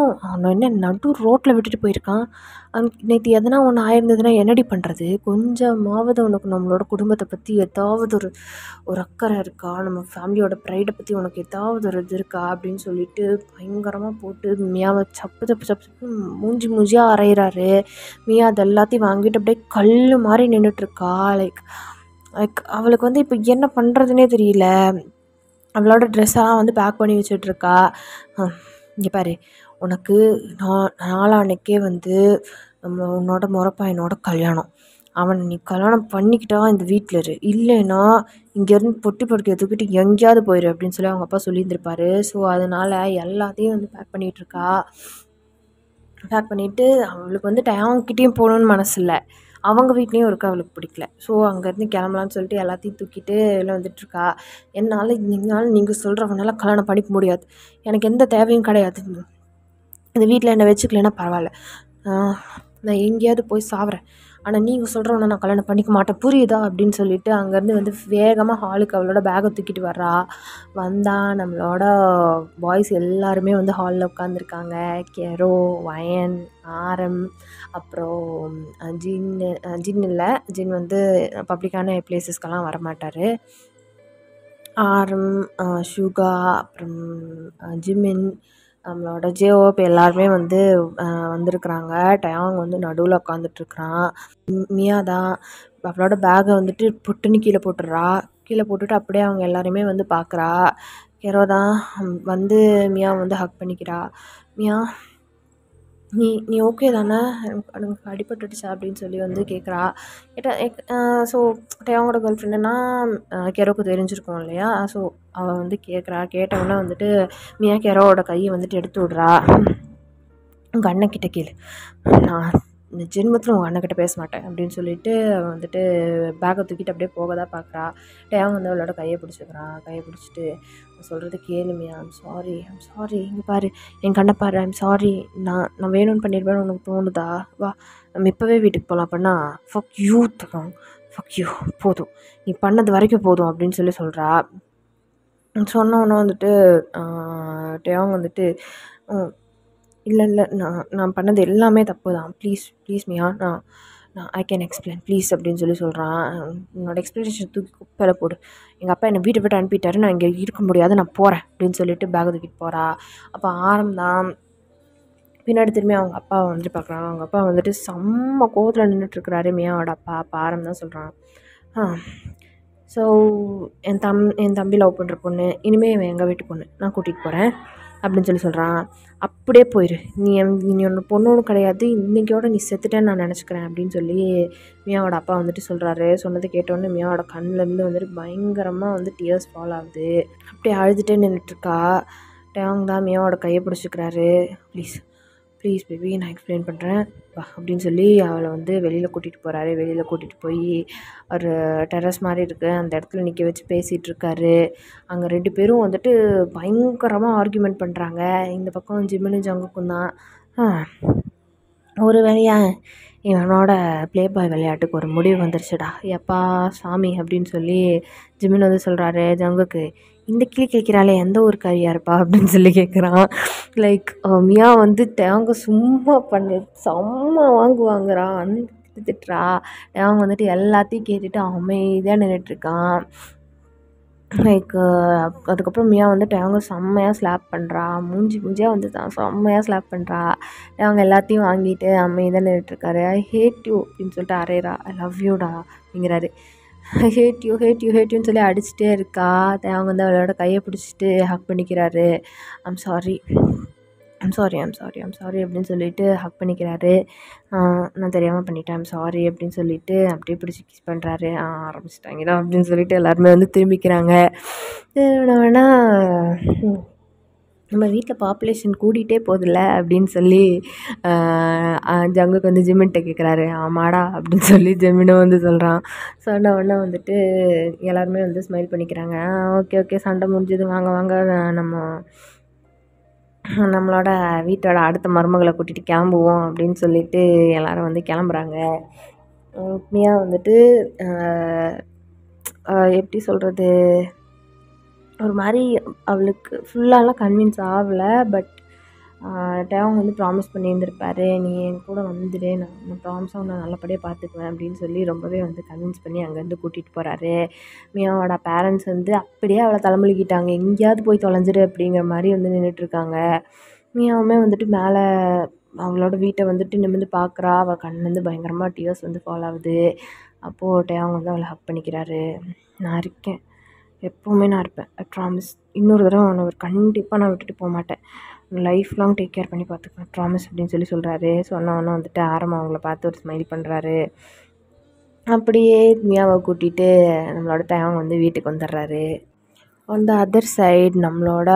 என்ன நடு ரோட்டில் விட்டுட்டு போயிருக்கான். நேற்று எதனா ஒன்று ஆயிருந்ததுன்னா என்னடி பண்ணுறது? கொஞ்சமாவது உனக்கு நம்மளோட குடும்பத்தை பற்றி ஏதாவது ஒரு அக்கறை இருக்கா? நம்ம ஃபேமிலியோட ப்ரைடை பற்றி உனக்கு ஏதாவது ஒரு இது இருக்கா அப்படின்னு சொல்லிட்டு பயங்கரமாக போட்டு மியாவை சப்பு சப்பு சப்பு சப்பு மூஞ்சியாக அரைகிறாரு. மியா அது எல்லாத்தையும் வாங்கிட்டு அப்படியே கல் மாதிரி நின்றுட்டுருக்கா. லைக் அவளுக்கு வந்து இப்போ என்ன பண்ணுறதுனே தெரியல. அவளோட ட்ரெஸ்ஸெல்லாம் வந்து பேக் பண்ணி வச்சிட்ருக்கா. இங்கே பாரு, உனக்கு நாளான்னைக்கே வந்து உன்னோட முறப்பையனோட கல்யாணம். அவனை நீ கல்யாணம் பண்ணிக்கிட்டா இந்த வீட்டில் இரு, இல்லைன்னா இங்கேருந்து பொட்டி படுக்க தூக்கிட்டு எங்கேயாவது போயிரு அப்படின்னு சொல்லி அவங்க அப்பா சொல்லியிருந்திருப்பாரு. ஸோ அதனால் எல்லாத்தையும் வந்து பேக் பண்ணிகிட்ருக்கா. பேக் பண்ணிவிட்டு அவளுக்கு வந்துட்டு அவங்கக்கிட்டேயும் போகணுன்னு மனசு இல்லை, அவங்க வீட்லேயும் இருக்க அவளுக்கு பிடிக்கல. ஸோ அங்கேருந்து கிளம்பலான்னு சொல்லிட்டு எல்லாத்தையும் தூக்கிட்டு வெளில வந்துட்டுருக்கா. என்னால் நீங்கள் சொல்கிறவனால கல்யாணம் பண்ணிக்க முடியாது, எனக்கு எந்த தேவையும் கிடையாது, இந்த வீட்டில் என்னை வச்சுக்கலன்னா பரவாயில்ல, நான் எங்கேயாவது போய் சாவுறேன், ஆனால் நீங்கள் சொல்கிறவனை நான் கல்யாணம் பண்ணிக்க மாட்டேன், புரியுதா அப்படின்னு சொல்லிட்டு அங்கேருந்து வந்து வேகமாக ஹாலுக்கு அவளோட பேக்கை தூக்கிட்டு வர்றா. வந்தால் நம்மளோட பாய்ஸ் எல்லாருமே வந்து ஹாலில் உட்காந்துருக்காங்க. கெரோ, வயன், ஆரம், அப்புறம் ஜின் இல்லை, ஜின் வந்து பப்ளிக்கான பிளேசஸ்க்கெல்லாம் வரமாட்டார். ஆரம், சுகா, அப்புறம் ஜிமின், நம்மளோட ஜேஓப் எல்லாருமே வந்து வந்திருக்குறாங்க. டயாங் வந்து நடுவில் உட்காந்துட்ருக்குறான். மியா தான் அவளோட பேக்கை வந்துட்டு புட்டுன்னு கீழே போட்டுடுறா. கீழே போட்டுட்டு அப்படியே அவங்க எல்லாருமே வந்து பார்க்குறா. கெரோ தான் வந்து மியா வந்து ஹக் பண்ணிக்கிறா. மியா, நீ ஓகே தானே, எனக்கு அடிபட்டுடுச்சா அப்படின்னு சொல்லி வந்து கேட்குறா. ஸோ அவங்களோட கேர்ள் ஃப்ரெண்டுன்னா கெரோவுக்கு தெரிஞ்சிருக்கும் இல்லையா. ஸோ அவள் வந்து கேட்குறா. கேட்டவுடனே வந்துட்டு மியா கெரோவோட கையை வந்துட்டு எடுத்து விட்றா. உங்கள் அண்ணன்கிட்ட கேளு, நான் இந்த ஜென்மத்தில் உங்கள் அண்ணன்கிட்ட பேச மாட்டேன் அப்படின்னு சொல்லிட்டு வந்துட்டு பேக்கை தூக்கிட்டு அப்படியே போக தான் பார்க்குறா. டேவ் வந்து அவளோட கையை பிடிச்சிக்கிறான். கையை பிடிச்சிட்டு சொல்கிறது கேளுமியா, ஐம் சாரி, இங்கே பாரு, என் கண்ணை பாரு, ஐம் சாரி, நான் வேணும்னு பண்ணிடுவேன்னு உனக்கு தோணுதா? வா, நம்ம இப்போவே வீட்டுக்கு போகலாம். அப்படின்னா ஃபக் யூ, போதும், நீ பண்ணது வரைக்கும் போதும் அப்படின்னு சொல்லி சொல்கிறா. சொன்னோன்னே வந்துட்டு டேவாங் வந்துட்டு இல்லை இல்லை நான் பண்ணது எல்லாமே தப்பு தான், ப்ளீஸ் ப்ளீஸ் மியா, நான் நான் ஐ கேன் எக்ஸ்பிளைன் ப்ளீஸ் அப்படின்னு சொல்கிறான். என்னோடய எக்ஸ்ப்ளனேஷன் தூக்கி குப்பையில் போடு, எங்கள் அப்பா என்னை வீட்டை விட்டு அனுப்பிட்டாரு, நான் இங்கே இருக்க முடியாது, நான் போகிறேன் அப்படின்னு சொல்லிட்டு பேக் தூக்கிட்டு போகிறா. அப்போ ஆரம்பம் பின்னாடி திரும்பி அவங்க அப்பாவை வந்துட்டு பார்க்குறாங்க. அவங்க அப்பா வந்துட்டு செம்ம கோவத்தில் நின்றுட்டுருக்குறாரு. மியாவோட அப்பா. அப்போ ஆரம்பம் தான் சொல்கிறான், ஸோ என் தம்பி லவ் பண்ணுற பொண்ணு இனிமேல் இவன் எங்கள் வீட்டு பொண்ணு, நான் கூட்டிகிட்டு போகிறேன் அப்படின்னு சொல்கிறான். அப்படியே போயிரு, நீ ஒன்று பொண்ணு கிடையாது, இன்றைக்கோட நீ செத்துட்டேன்னு நான் நினச்சிக்கிறேன் அப்படின்னு சொல்லி மியாவோட அப்பா வந்துட்டு சொல்கிறாரு. சொன்னதை கேட்டோன்னே மியாவோட கண்ணிலேருந்து வந்துட்டு பயங்கரமாக வந்து டியர்ஸ் ஃபால் ஆகுது. அப்படியே அழுதுகிட்டே நின்றுட்டுருக்கா. டேவாங் தான் மியாவோட கையை பிடிச்சிக்கிறாரு. ப்ளீஸ் ப்ளீஸ் பேபி, நான் எக்ஸ்பிளைன் பண்ணுறேன் அப்படின்னு சொல்லி அவளை வந்து வெளியில் கூட்டிகிட்டு போகிறாரு. வெளியில் கூட்டிகிட்டு போய் ஒரு டெரஸ் மாதிரி இருக்குது, அந்த இடத்துல நிற்க வச்சு பேசிகிட்டு இருக்காரு. அங்கே 2 பேரும் வந்துட்டு பயங்கரமாக ஆர்கியூமெண்ட் பண்ணுறாங்க. இந்த பக்கம் ஜிமினும் ஜங்குக்கும் தான். ஒரு வேலையா இவனோட ப்ளே பாய் விளையாட்டுக்கு ஒரு முடிவு வந்துருச்சுடா, எப்பா சாமி அப்படின்னு சொல்லி ஜிமின் வந்து சொல்கிறாரு ஜங்குக்கு, இந்த கிளி கேட்குறாளே எந்த ஒரு கறியாக இருப்பா அப்படின்னு சொல்லி கேட்குறான். லைக் மியா வந்து டேங்க சும்மா செம்ம வாங்குறான், திட்டுறா. டேங்க வந்துட்டு எல்லாத்தையும் கேட்டுட்டு அமைதியாக நின்றுட்டுருக்கான். லைக் அதுக்கப்புறம் மியா வந்து டேங்க செம்மையாக ஸ்லாப் பண்ணுறா, மூஞ்சியாக வந்து தான் செம்மையாக ஸ்லாப் பண்ணுறா. அவங்க எல்லாத்தையும் வாங்கிட்டு அமைதியாக நின்றுட்டுருக்காரு. ஐ ஹேட் யூ அப்படின்னு சொல்லிட்டு அரைகிறா. ஐ லவ் யூடா அப்படிங்கிறாரு. ஹேட் யூன்னு சொல்லி அடிச்சுட்டே இருக்கா. அவங்க வந்து அவளோட கையை பிடிச்சிட்டு ஹக் பண்ணிக்கிறாரு. ஐம் சாரி அப்படின்னு சொல்லிட்டு ஹக் பண்ணிக்கிறாரு. நான் தெரியாமல் பண்ணிட்டேன், ஐம் சாரி அப்படின்னு சொல்லிட்டு அப்படியே பிடிச்சி கிஸ் பண்ணுறாரு. ஆரம்பிச்சிட்டாங்களா அப்படின்னு சொல்லிட்டு எல்லாருமே வந்து திரும்பிக்கிறாங்க. வேணால் நம்ம வீட்டில் பாப்புலேஷன் கூடிகிட்டே போதில்ல அப்படின்னு சொல்லி ஜங்குக்கு வந்து ஜிமின்கிட்ட கேட்குறாரு. ஆமாடா அப்படின்னு சொல்லி ஜிமினும் வந்து சொல்கிறான். சொன்ன உடனே வந்துட்டு எல்லாருமே வந்து ஸ்மைல் பண்ணிக்கிறாங்க. ஓகே சண்டை முடிஞ்சது, வாங்க நம்மளோட வீட்டோட அடுத்த மருமகளை கூட்டிகிட்டு கிளம்புவோம் அப்படின்னு சொல்லிட்டு எல்லோரும் வந்து கிளம்புறாங்க. மியா வந்துட்டு எப்படி சொல்கிறது, ஒரு மாதிரி அவளுக்கு ஃபுல்லாலாம் கன்வின்ஸ் ஆகலை. பட் டேவாங் வந்து ப்ராமிஸ் பண்ணியிருந்திருப்பாரு, நீ என் கூட வந்துடு, நான் ப்ராமிஸாக உன்னை நல்லபடியாக பார்த்துக்குவேன் அப்படின்னு சொல்லி ரொம்பவே வந்து கன்வின்ஸ் பண்ணி அங்கேருந்து கூட்டிகிட்டு போகிறாரு. மியாவோட பேரண்ட்ஸ் வந்து அப்படியே அவளை தலைமொழிக்கிட்டாங்க, எங்கேயாவது போய் தொலைஞ்சிரு அப்படிங்கிற மாதிரி வந்து நின்றுட்டுருக்காங்க. மியாவுமே வந்துட்டு மேலே அவங்களோட வீட்டை வந்துட்டு நிமிர்ந்து பார்க்குறா. அவள் கண்ணுலேருந்து பயங்கரமாக டியர்ஸ் வந்து ஃபால் ஆகுது. அப்போது டேவாங் வந்து அவளை ஹக் பண்ணிக்கிறாரு. நான் இருக்கேன், எப்போவுமே நான் இருப்பேன், ஐ ப்ராமிஸ், இன்னொரு தடவை அவனை கண்டிப்பாக நான் விட்டுட்டு போக மாட்டேன், லைஃப் லாங் டேக் கேர் பண்ணி பார்த்துக்குவேன், ப்ராமிஸ் அப்படின்னு சொல்கிறாரு. சொன்னவொன்னே வந்துட்டு ஆரம்பம் அவங்கள பார்த்து ஒரு ஸ்மைல் பண்ணுறாரு. அப்படியே மியாவை கூட்டிகிட்டு நம்மளோட டேவாங் வந்து வீட்டுக்கு வந்துடுறாரு. அந்த அதர் சைடு நம்மளோட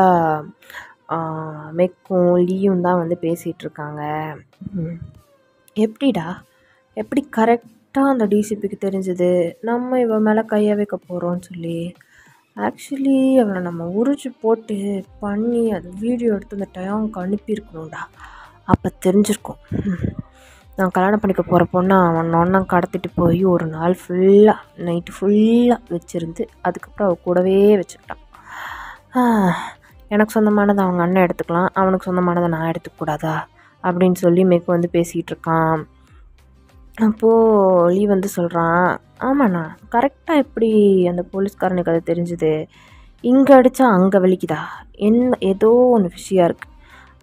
மெக்கும் லீயும் தான் வந்து பேசிகிட்டு இருக்காங்க. எப்படி கரெக்டாக அந்த டிசிபிக்கு தெரிஞ்சது நம்ம இவன் மேலே கையை வைக்க போகிறோன்னு சொல்லி? ஆக்சுவலி அவளை நம்ம உரிச்சு போட்டு பண்ணி அது வீடியோ எடுத்து அந்த டேவாங்க்கு அனுப்பியிருக்கணும்டா, அப்போ தெரிஞ்சிருக்கும். நான் கல்யாணம் பண்ணிக்க போகிற பொண்ணை அவன் ஒன்றா கடத்திட்டு போய் ஒரு நாள் ஃபுல்லாக நைட்டு ஃபுல்லாக வச்சுருந்து அதுக்கப்புறம் அவள் கூடவே வச்சுக்கிட்டான். எனக்கு சொந்தமானதை அவங்க அண்ணன் எடுத்துக்கலாம், அவனுக்கு சொந்தமானதை நான் எடுத்துக்கூடாதா அப்படின்னு சொல்லி மெக்கு வந்து பேசிகிட்டு இருக்கான். அப்போது லீ வந்து சொல்கிறான், ஆமாண்ணா கரெக்டாக எப்படி அந்த போலீஸ்காரனுக்கு அது தெரிஞ்சுது, இங்கே அடித்தா அங்கே வலிக்குதா, ஏதோ ஒன்று ஃபிஷியாக இருக்குது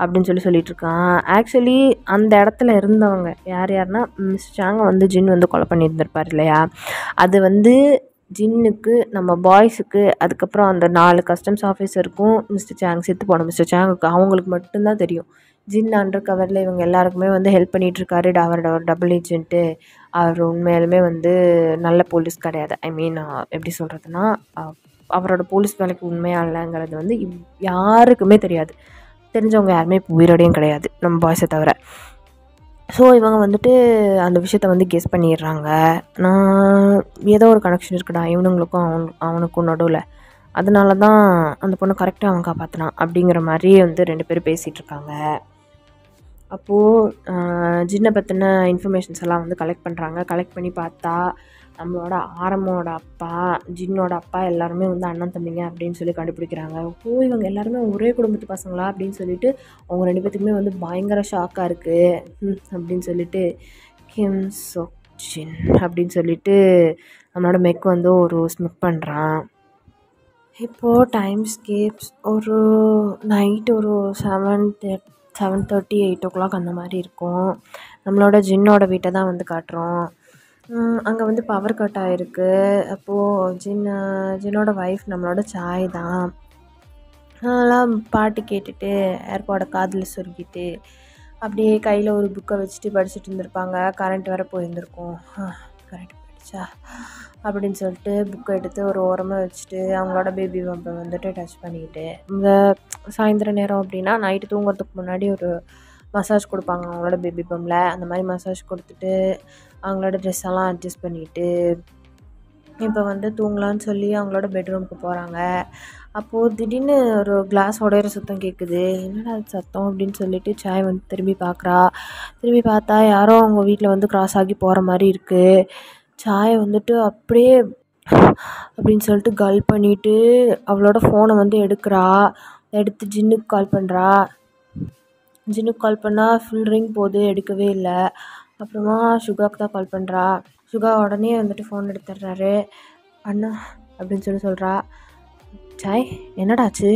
அப்படின்னு சொல்லிட்டு இருக்கான். ஆக்சுவலி அந்த இடத்துல இருந்தவங்க யாருன்னா மிஸ் சாங்கை வந்து ஜின் வந்து கொலை பண்ணியிருந்திருப்பார் இல்லையா, அது வந்து ஜின்னுக்கு, நம்ம பாய்ஸுக்கு, அதுக்கப்புறம் அந்த 4 கஸ்டம்ஸ் ஆஃபீஸருக்கும் மிஸ்டர் சாங் செத்து போன மிஸ்டர் சாங்குக்கு அவங்களுக்கு மட்டும்தான் தெரியும். ஜின் அண்டர் கவரில் இவங்க எல்லாருக்குமே வந்து ஹெல்ப் பண்ணிகிட்ருக்காரு. அவர் டபுள் ஏஜென்ட்டு. அவர் உண்மையாலுமே வந்து நல்ல போலீஸ் கிடையாது. ஐ மீன் எப்படி சொல்கிறதுனா, அவரோட போலீஸ் வேலைக்கு உண்மையாக இல்லைங்கிறது வந்து யாருக்குமே தெரியாது. தெரிஞ்சவங்க யாருமே இப்போ உயிரோடையும் கிடையாது, நம்ம பாய்ஸை தவிர. ஸோ இவங்க வந்துட்டு அந்த விஷயத்த வந்து கெஸ் பண்ணிடுறாங்க. நான் ஏதோ ஒரு கனெக்ஷன் இருக்குடா இவனுங்களுக்கும் அவனுக்கும் நடுவில், அதனால தான் அந்த பொண்ணை கரெக்டாக அவன் காப்பாற்றினான் அப்படிங்கிற மாதிரி வந்து 2 பேரும் பேசிகிட்ருக்காங்க. அப்போது ஜின்னை பற்றின இன்ஃபர்மேஷன்ஸ் எல்லாம் வந்து கலெக்ட் பண்ணுறாங்க. கலெக்ட் பண்ணி பார்த்தா நம்மளோட ஆரமோட அப்பா, ஜின்னோட அப்பா எல்லாருமே வந்து அண்ணன் தம்பிங்க அப்படின்னு சொல்லி கண்டுபிடிக்கிறாங்க. ஓ, இவங்க எல்லாருமே ஒரே குடும்பத்து பசங்களா அப்படின்னு சொல்லிட்டு அவங்க 2 பேத்துக்குமே வந்து பயங்கர ஷாக்காக இருக்குது அப்படின்னு சொல்லிட்டு கிம் சொக் ஜின் அப்படின்னு சொல்லிட்டு நம்மளோட மெக் வந்து ஒரு ஸ்மிக் பண்ணுறான். இப்போது டைம் ஸ்கேப்ஸ் ஒரு நைட்டு ஒரு 7:30 8 அந்த மாதிரி இருக்கும். நம்மளோட ஜின்னோட வீட்டை தான் வந்து காட்டுறோம். அங்கே வந்து பவர் கட் ஆகிருக்கு. அப்போது ஜின்னோட ஒய்ஃப் நம்மளோட சாய் தான். அதெல்லாம் பாட்டு கேட்டுட்டு ஏர்பாடை காதில் சொருகிட்டு அப்படியே கையில் ஒரு புக்கை வச்சுட்டு படிச்சுட்டு இருந்திருப்பாங்க. கரண்ட் வேறு போயிருந்துருக்கும். கரண்ட் போயிடுச்சா அப்படின்னு சொல்லிட்டு புக்கை எடுத்து ஒரு ஓரமாக வச்சுட்டு அவங்களோட பேபி பம்பை வந்துட்டு டச் பண்ணிக்கிட்டு, இந்த சாயந்தர நேரம் அப்படின்னா நைட்டு தூங்குறதுக்கு முன்னாடி ஒரு மசாஜ் கொடுப்பாங்க அவங்களோட பேபி பம்பில். அந்த மாதிரி மசாஜ் கொடுத்துட்டு அவங்களோட ட்ரெஸ் எல்லாம் அட்ஜஸ்ட் பண்ணிவிட்டு இப்போ வந்து தூங்கலான்னு சொல்லி அவங்களோட பெட்ரூமுக்கு போகிறாங்க. அப்போது திடீர்னு ஒரு கிளாஸ் உடையிற சத்தம் கேட்குது. என்னடா அது சத்தம் அப்படின்னு சொல்லிட்டு சாய் வந்து திரும்பி பார்க்குறா. திரும்பி பார்த்தா யாரோ அவங்க வீட்டில் வந்து கிராஸ் ஆகி போகிற மாதிரி இருக்குது. சாயை வந்துட்டு அப்படியே அப்படின்னு சொல்லிட்டு கல் பண்ணிவிட்டு அவளோட ஃபோனை வந்து எடுத்து ஜின்னுக்கு கால் பண்ணுறா. ஜின்னுக்கு கால் பண்ணால் ஃபுல் ரிங் போகுது, எடுக்கவே இல்லை. அப்புறமா சுகாவுக்கு தான் கால் பண்ணுறா. சுகா உடனே வந்துட்டு ஃபோன் எடுத்துடுறாரு. அண்ணா அப்படின்னு சொல்கிறா. சாய் என்னடாச்சு,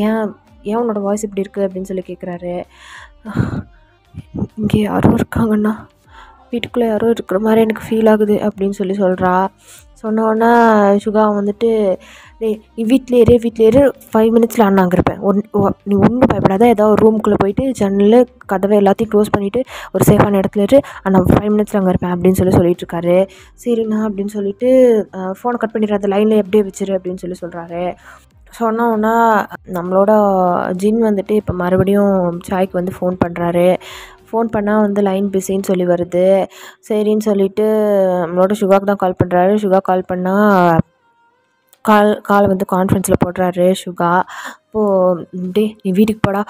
ஏன் உன்னோட வாய்ஸ் இப்படி இருக்குது அப்படின்னு சொல்லி கேட்குறாரு. இங்கே யாரும் இருக்காங்கண்ணா, வீட்டுக்குள்ளே யாரும் இருக்கிற மாதிரி எனக்கு ஃபீல் ஆகுது அப்படின்னு சொல்கிறா. சொன்னோன்னா சுகா வந்துட்டு நீ வீட்டிலே இரு 5 மினிட்ஸில் அண்ணா அங்கே இருப்பேன், நீ ஒன்றும் பயப்படாத, ஏதாவது ஒரு ரூமுக்குள்ளே போயிட்டு ஜன்னல் கதவை எல்லாத்தையும் க்ளோஸ் பண்ணிவிட்டு ஒரு சேஃபான இடத்துல இரு, அண்ணா 5 மினிட்ஸில் அங்கே இருப்பேன் அப்படின்னு சொல்லிட்டு இருக்காரு. சரிண்ணா அப்படின்னு சொல்லிட்டு ஃபோனை கட் பண்ணிடுறாரு, லைனில் எப்படியே வச்சிரு அப்படின்னு சொல்கிறாரு. சொன்னோன்னா நம்மளோட ஜின் வந்துட்டு இப்போ மறுபடியும் சாய்க்கு வந்து ஃபோன் பண்ணுறாரு. ஃபோன் பண்ணால் வந்து லைன் பிஸின்னு சொல்லி வருது. சரின்னு சொல்லிவிட்டு நம்மளோட சுகாவுக்கு தான் கால் பண்ணுறாரு. சுகா கால் பண்ணால் காலை வந்து கான்ஃபரன்ஸில் போடுறாரு சுகா. அப்போது நீ வீட்டுக்கு போடா,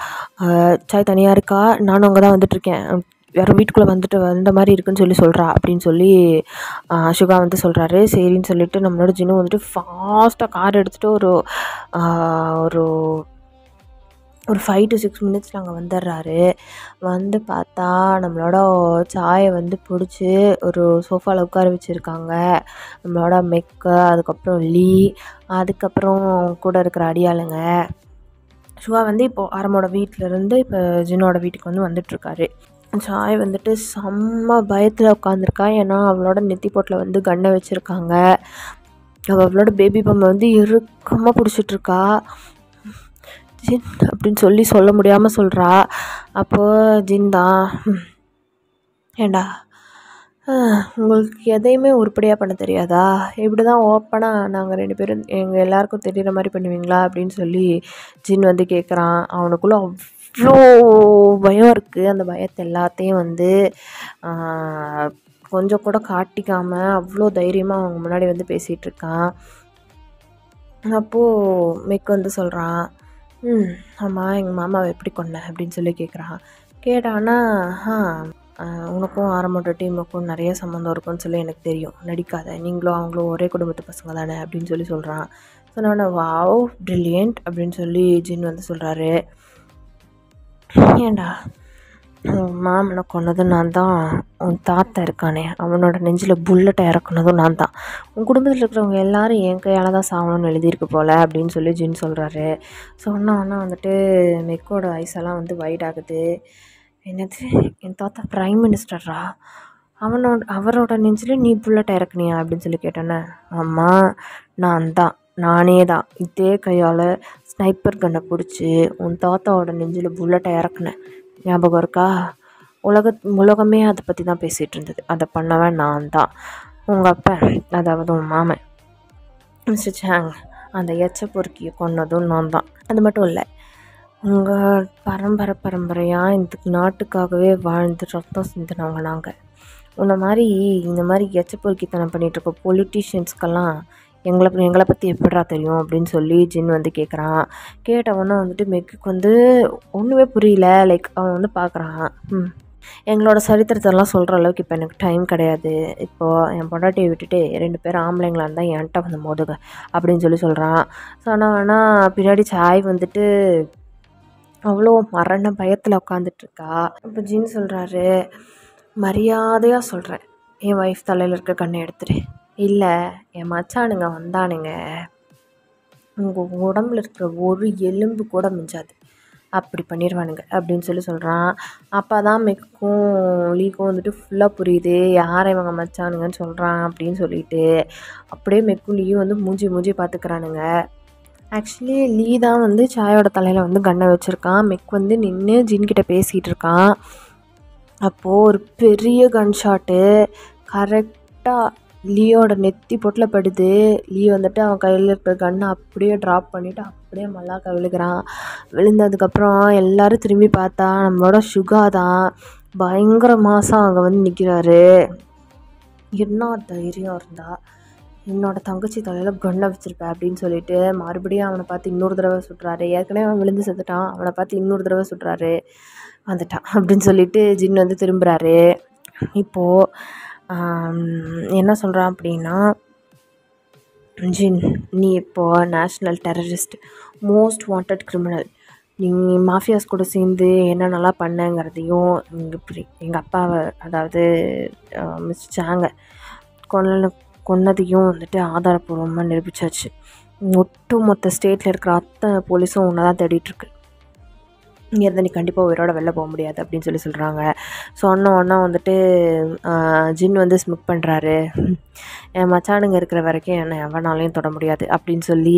சாய் தனியாக இருக்கா, நானும் அங்கே தான் வந்துட்டுருக்கேன், யாரும் வீட்டுக்குள்ளே வந்த மாதிரி இருக்குன்னு சொல்கிறா அப்படின்னு சொல்லி சுகா வந்து சொல்கிறாரு. சரின்னு சொல்லிட்டு நம்மளோட ஜின்னு வந்துட்டு ஃபாஸ்ட்டாக கார் எடுத்துகிட்டு ஒரு 5 to 6 மினிட்ஸில் அங்கே வந்துடுறாரு. வந்து பார்த்தா நம்மளோட சாயை வந்து பிடிச்சி ஒரு சோஃபாவில் உட்கார வச்சுருக்காங்க. நம்மளோட மெக்கு, அதுக்கப்புறம் லீ, அதுக்கப்புறம் கூட இருக்கிற அடியாளுங்க. சுகா வந்து இப்போது ஆரமோட வீட்டிலேருந்து இப்போ ஜின்னோட வீட்டுக்கு வந்து வந்துட்டுருக்காரு. சாய் வந்துட்டு செம்ம பயத்தில் உட்காந்துருக்கா. ஏன்னா அவளோட நெத்தி போட்டில் வந்து கண்ணை வச்சுருக்காங்க. அவளோட பேபி பொம்மை வந்து இறுக்கமாக பிடிச்சிட்ருக்கா. ஜின் அப்படின்னு சொல்ல முடியாமல் சொல்கிறா. அப்போது ஜின் தான், ஏண்டா உங்களுக்கு எதையுமே உருப்படியாக பண்ண தெரியாதா, இப்படி தான் ஓப்பனாக நாங்கள் 2 பேரும் எங்கள் எல்லாருக்கும் தெரிகிற மாதிரி பண்ணுவீங்களா அப்படின்னு சொல்லி ஜின் வந்து கேட்குறான். அவனுக்குள்ளே அவ்வளோ பயம் இருக்குது. அந்த பயத்தை எல்லாத்தையும் வந்து கொஞ்சம் கூட காட்டிக்காமல் அவ்வளோ தைரியமாக அவங்க முன்னாடி வந்து பேசிகிட்ருக்கான். அப்போது மெக் வந்து சொல்கிறான், ஆமாம் எங்கள் மாமாவை எப்படி கொண்டேன் அப்படின்னு சொல்லி கேட்குறான். கேட்டான்னா உனக்கும் ஆரம்போட டீமுக்கும் நிறைய சம்மந்தம் இருக்குன்னு சொல்லி எனக்கு தெரியும், நடிக்காத, நீங்களும் அவங்களும் ஒரே குடும்பத்து பசங்க தானே அப்படின்னு சொல்கிறான். சொன்னோன்னே வாவ் ப்ரில்லியன்ட் அப்படின்னு சொல்லி ஜின் வந்து சொல்கிறாரு. ஏண்டா மாமனை கொன்னதும் நான் தான், உன் தாத்தா இருக்கானே அவனோட நெஞ்சில் புல்லட்டை இறக்குனதும் நான் தான், உன் குடும்பத்தில் இருக்கிறவங்க எல்லாரும் என் கையால் தான் சாகணும்னு எழுதியிருக்கு போல் அப்படின்னு சொல்லி ஜின் சொல்கிறாரு. சொன்னோன்னா வந்துட்டு மெக்கோட ஐஸெல்லாம் வந்து வைட் ஆகுது. என்னது, என் தாத்தா ப்ரைம் மினிஸ்டரா, அவரோட நெஞ்சில் நீ புல்லட்டை இறக்குனியா அப்படின்னு சொல்லி கேட்டேன்னே. ஆமாம் நானே தான் இதே கையால் ஸ்னைப்பர் கன்னை பிடிச்சி உன் தாத்தாவோட நெஞ்சில் புல்லட்டை இறக்குனேன், ஞாபகம் இருக்கா, உலகமே அதை பற்றி தான் பேசிகிட்டு இருந்தது, அதை பண்ணவன் நான் தான், உங்கள் அப்பா அதாவது உன் மாமன் மிஸ்டர் சாங் அந்த எச்ச பொறுக்கியை கொன்னதும் நான் தான். அது மட்டும் இல்லை, உங்கள் பரம்பரையாக இந்த நாட்டுக்காகவே வாழ்ந்து ரத்தம் சிந்தினவங்க நாங்கள். இந்த மாதிரி எச்ச பொறுக்கித்தனம் பண்ணிகிட்ருக்க பொலிட்டீஷியன்ஸ்க்கெல்லாம் எங்களை பற்றி எப்படிடா தெரியும் அப்படின்னு சொல்லி ஜின் வந்து கேட்குறான். கேட்டவொன்னே வந்துட்டு மெக்குக்கு வந்து ஒன்றுமே புரியல. லைக் அவன் வந்து பார்க்குறான். எங்களோட சரித்திரத்தெல்லாம் சொல்கிற அளவுக்கு இப்போ எனக்கு டைம் கிடையாது. இப்போது என் பொண்டாட்டியை விட்டுட்டு 2 பேரும் ஆம்பளைங்களா இருந்தால் என்கிட்ட வந்து மோதுங்க அப்படின்னு சொல்கிறான். ஆனால் பின்னாடி சாய் வந்துட்டு அவ்வளோ மரண பயத்தில் உட்காந்துட்ருக்கா. இப்போ ஜின் சொல்கிறாரு, மரியாதையாக சொல்கிறேன், என் ஒய்ஃப் தலையில் இருக்க கண்ணை எடுத்துரு. இல்லை என் மச்சானுங்க வந்தானுங்க, உங்கள் உடம்புல இருக்கிற ஒரு எலும்பு கூட மிஞ்சாது, அப்படி பண்ணிடுவானுங்க அப்படின்னு சொல்கிறான். அப்போ தான் மெக்கும் லீக்கும் வந்துட்டு ஃபுல்லாக புரியுது யாரை இவங்க மச்சானுங்கன்னு சொல்கிறான் அப்படின்னு சொல்லிட்டு. அப்படியே மெக்கும் லீயும் வந்து மூஞ்சி பார்த்துக்கிறானுங்க. ஆக்சுவலி லீ தான் வந்து சாயோட தலையில் வந்து கண்ணை வச்சுருக்கான். மெக் வந்து நின்று ஜின்கிட்ட பேசிகிட்டு இருக்கான். அப்போது ஒரு பெரிய கன் ஷாட்டு கரெக்டாக லீயோட நெத்தி பொட்டில் படுது. லீ வந்துட்டு அவன் கையில் இருக்கிற கன்னை அப்படியே ட்ராப் பண்ணிவிட்டு அப்படியே மல்லாக்க விழுகிறான். விழுந்ததுக்கப்புறம் எல்லோரும் திரும்பி பார்த்தா நம்மளோட சுகா தான் பயங்கர மாதம் அங்கே வந்து நிற்கிறாரு. என்ன தைரியம் இருந்தா என்னோடய தங்கச்சி தலையில் கன்னை வச்சுருப்பேன் அப்படின்னு சொல்லிட்டு மறுபடியும் அவனை பார்த்து இன்னொரு தடவை சுட்டுறாரு. ஏற்கனவே அவன் விழுந்து செத்துட்டான், அவனை பார்த்து இன்னொரு தடவை சுட்டுறாரு. வந்துட்டான் அப்படின்னு சொல்லிட்டு ஜின் வந்து திரும்புகிறாரு. இப்போது என்ன சொல்கிறான் அப்படின்னா, ஜின் நீ இப்போது national terrorist, most wanted criminal, நீ மாஃபியாஸ் கூட சேர்ந்து என்னென்னலாம் பண்ணங்கிறதையும் எங்கள் அப்பாவை அதாவது மிஸ்டர் சாங்கை கொன்னதையும் வந்துட்டு ஆதாரப்பூர்வமாக நிரூபித்தாச்சு. ஒட்டுமொத்த ஸ்டேட்டில் இருக்கிற அத்தனை போலீஸும் ஒன்று தான் தேடிட்டுருக்கு. இங்கேருந்து நீ கண்டிப்பாக உயிரோட வெளில போக முடியாது அப்படின்னு சொல்கிறாங்க. சொன்ன வந்துட்டு ஜின் வந்து ஸ்மிக் பண்ணுறாரு. என் மச்சானுங்க இருக்கிற வரைக்கும் என்னை எவனாலையும் தொட முடியாது அப்படின்னு சொல்லி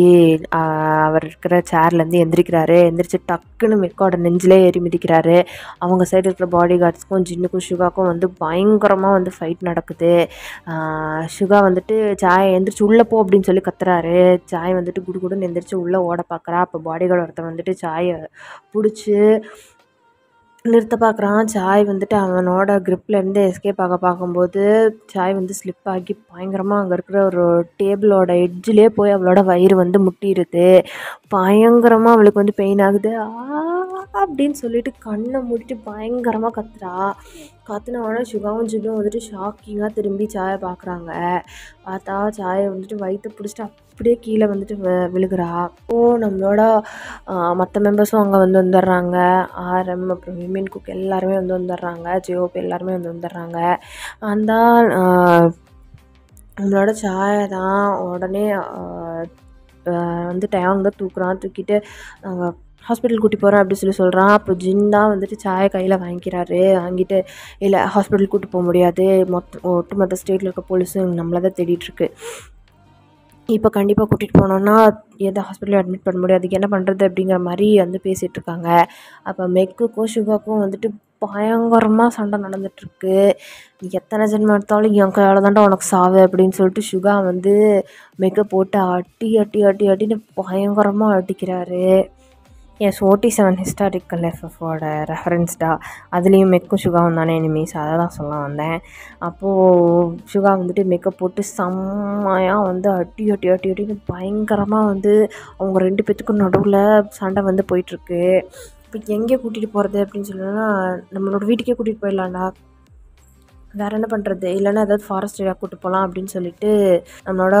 அவர் இருக்கிற சேர்லேருந்து எந்திரிக்கிறாரு. எந்திரிச்சு டக்குன்னு மெக்கோட நெஞ்சிலே ஏறி மிதிக்கிறாரு. அவங்க சைடு இருக்கிற பாடி கார்ட்ஸ்க்கும் ஜின்னுக்கும் சுகாக்கும் வந்து பயங்கரமாக வந்து ஃபைட் நடக்குது. சுகா வந்துட்டு சாயை எந்திரிச்சு உள்ளே போ அப்படின்னு சொல்லி கத்துறாரு. சாய் வந்துட்டு குடுகுடுன்னு எந்திரிச்சு உள்ளே ஓட பார்க்குறா. அப்போ பாடி கார்டு ஒருத்தன் வந்துட்டு சாயை பிடிச்சி நிறுத்த பார்க்குறான். சாய் வந்துட்டு அவனோட க்ரிப்லேருந்து எஸ்கேப் பார்க்கும்போது சாய் வந்து ஸ்லிப் ஆகி பயங்கரமாக அங்கே இருக்கிற ஒரு டேபிளோட எட்ஜிலே போய் அவளோட வயிறு வந்து முட்டிடுது. பயங்கரமாக அவளுக்கு வந்து பெயின் ஆகுது. அப்படின்னு சொல்லிட்டு கண்ணை மூடிட்டு பயங்கரமாக கத்துறா. கத்துனவொடனே சுகாவும் ஜின்னும் வந்துட்டு ஷாக்கிங்காக திரும்பி சாயை பார்க்குறாங்க. பார்த்தா சாயை வந்துட்டு வயிற்ற பிடிச்சிட்டு அப்படியே கீழே வந்துட்டு விழுகிறா. நம்மளோட மற்ற மெம்பர்ஸும் அங்கே வந்து வந்துடுறாங்க. ஆர்எம் அப்புறம் விமின் குக் எல்லாருமே வந்து வந்துடுறாங்க. ஜிஓபி எல்லாருமே வந்து வந்துடுறாங்க. அந்த நம்மளோட சாயை தான் உடனே வந்து டயாங் தான் தூக்கிட்டு நாங்கள் ஹாஸ்பிட்டல் கூட்டி போகிறேன் அப்படி சொல்கிறான். அப்போ ஜின் தான் வந்துட்டு சாயை கையில் வாங்கிக்கிறாரு. வாங்கிட்டு இல்லை ஹாஸ்பிட்டல் கூட்டி போக முடியாது, ஒட்டுமொத்த ஸ்டேட்டில் இருக்க போலீஸும் நம்மளை தான் தேடிட்டுருக்கு, இப்போ கண்டிப்பாக கூட்டிகிட்டு போனோன்னா எந்த ஹாஸ்பிட்டலும் அட்மிட் பண்ண முடியாது, அதுக்கு என்ன பண்ணுறது அப்படிங்கிற மாதிரி வந்து பேசிகிட்ருக்காங்க. அப்போ மெக்குக்கும் சுகாக்கும் வந்துட்டு பயங்கரமாக சண்டை நடந்துகிட்ருக்கு. நீ எத்தனை ஜென்மம் எடுத்தாலும் என் கையால் தாண்டா உனக்கு சாவு அப்படின்னு சொல்லிட்டு சுகா வந்து மெக்கை போட்டு அட்டின்னு பயங்கரமாக அடிக்கிறாரு. எஸ், OT7 ஹிஸ்டாரிக்கல் எஃப்எஃபோட ரெஃபரன்ஸ்டா. அதுலேயும் மெக்கும் சுகாவும் தானே எனிமீஸ், அதை தான் சொல்ல வந்தேன். அப்போது சுகா வந்துட்டு மெக்கப் போட்டு செம்மையாக வந்து அட்டின்னு பயங்கரமாக வந்து அவங்க 2 பேத்துக்கும் நடுவில் சண்டை வந்து போயிட்டுருக்கு. இப்போ எங்கே கூட்டிகிட்டு போகிறது அப்படின்னு சொல்லணும்னா நம்மளோட வீட்டுக்கே கூட்டிகிட்டு போயிடலாம்டா, வேறு என்ன பண்ணுறது, இல்லைன்னா ஏதாவது ஃபாரஸ்ட் ஏரியா கூப்பிட்டு போகலாம் அப்படின்னு சொல்லிட்டு நம்மளோட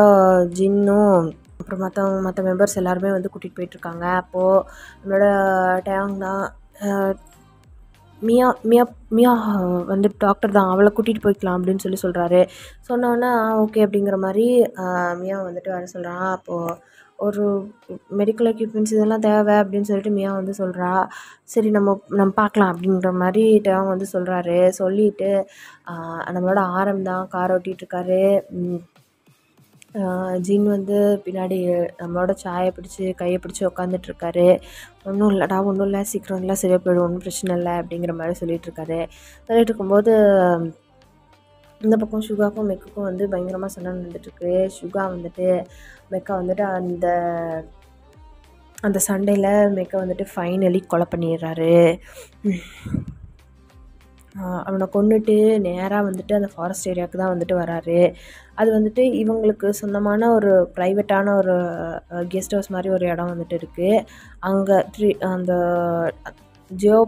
ஜின்னும் அப்புறம் மற்ற மெம்பர்ஸ் எல்லாருமே வந்து கூட்டிகிட்டு போயிட்டுருக்காங்க. அப்போது நம்மளோட டயாங் தான் மியா மியா மியா வந்து டாக்டர் தான், அவளை கூட்டிகிட்டு போய்க்கலாம் அப்படின்னு சொல்கிறாரு. சொன்னோன்னே ஓகே அப்படிங்கிற மாதிரி மியா வந்துட்டு வர சொல்கிறான். அப்போது ஒரு மெடிக்கல் எக்யூப்மெண்ட்ஸ் இதெல்லாம் தேவை அப்படின்னு சொல்லிட்டு மியா வந்து சொல்கிறா. சரி நம்ம பார்க்கலாம் அப்படின்ற மாதிரி டயாங் வந்து சொல்கிறாரு. சொல்லிவிட்டு நம்மளோட ஆரம் தான் கார் ஓட்டிகிட்ருக்காரு. ஜின் வந்து பின்னாடி நம்மளோட சாயை பிடிச்சி கையை பிடிச்சி உட்காந்துட்ருக்காரு. ஒன்றும் இல்லை சீக்கிரம் இல்லை சரியாக போய்டும், ஒன்றும் பிரச்சனை இல்லை அப்படிங்கிற மாதிரி சொல்லிகிட்ருக்காரு. சொல்லிட்டு இருக்கும்போது இந்த பக்கம் சுகாக்கும் மெக்குக்கும் வந்து பயங்கரமாக சண்டை நடந்துட்டுருக்கு. சுகா வந்துட்டு மெக்கா வந்துட்டு அந்த சண்டையில் மெக்கா வந்துட்டு ஃபைனலி கொலை பண்ணிடுறாரு. அவனை கொன்னுட்டு நேராக வந்துட்டு அந்த ஃபாரஸ்ட் ஏரியாவுக்கு தான் வந்துட்டு வராரு. அது வந்துட்டு இவங்களுக்கு சொந்தமான ஒரு ப்ரைவேட்டான ஒரு கெஸ்ட் ஹவுஸ் மாதிரி ஒரு இடம் வந்துட்டு இருக்குது. அங்கே அந்த ஜியோ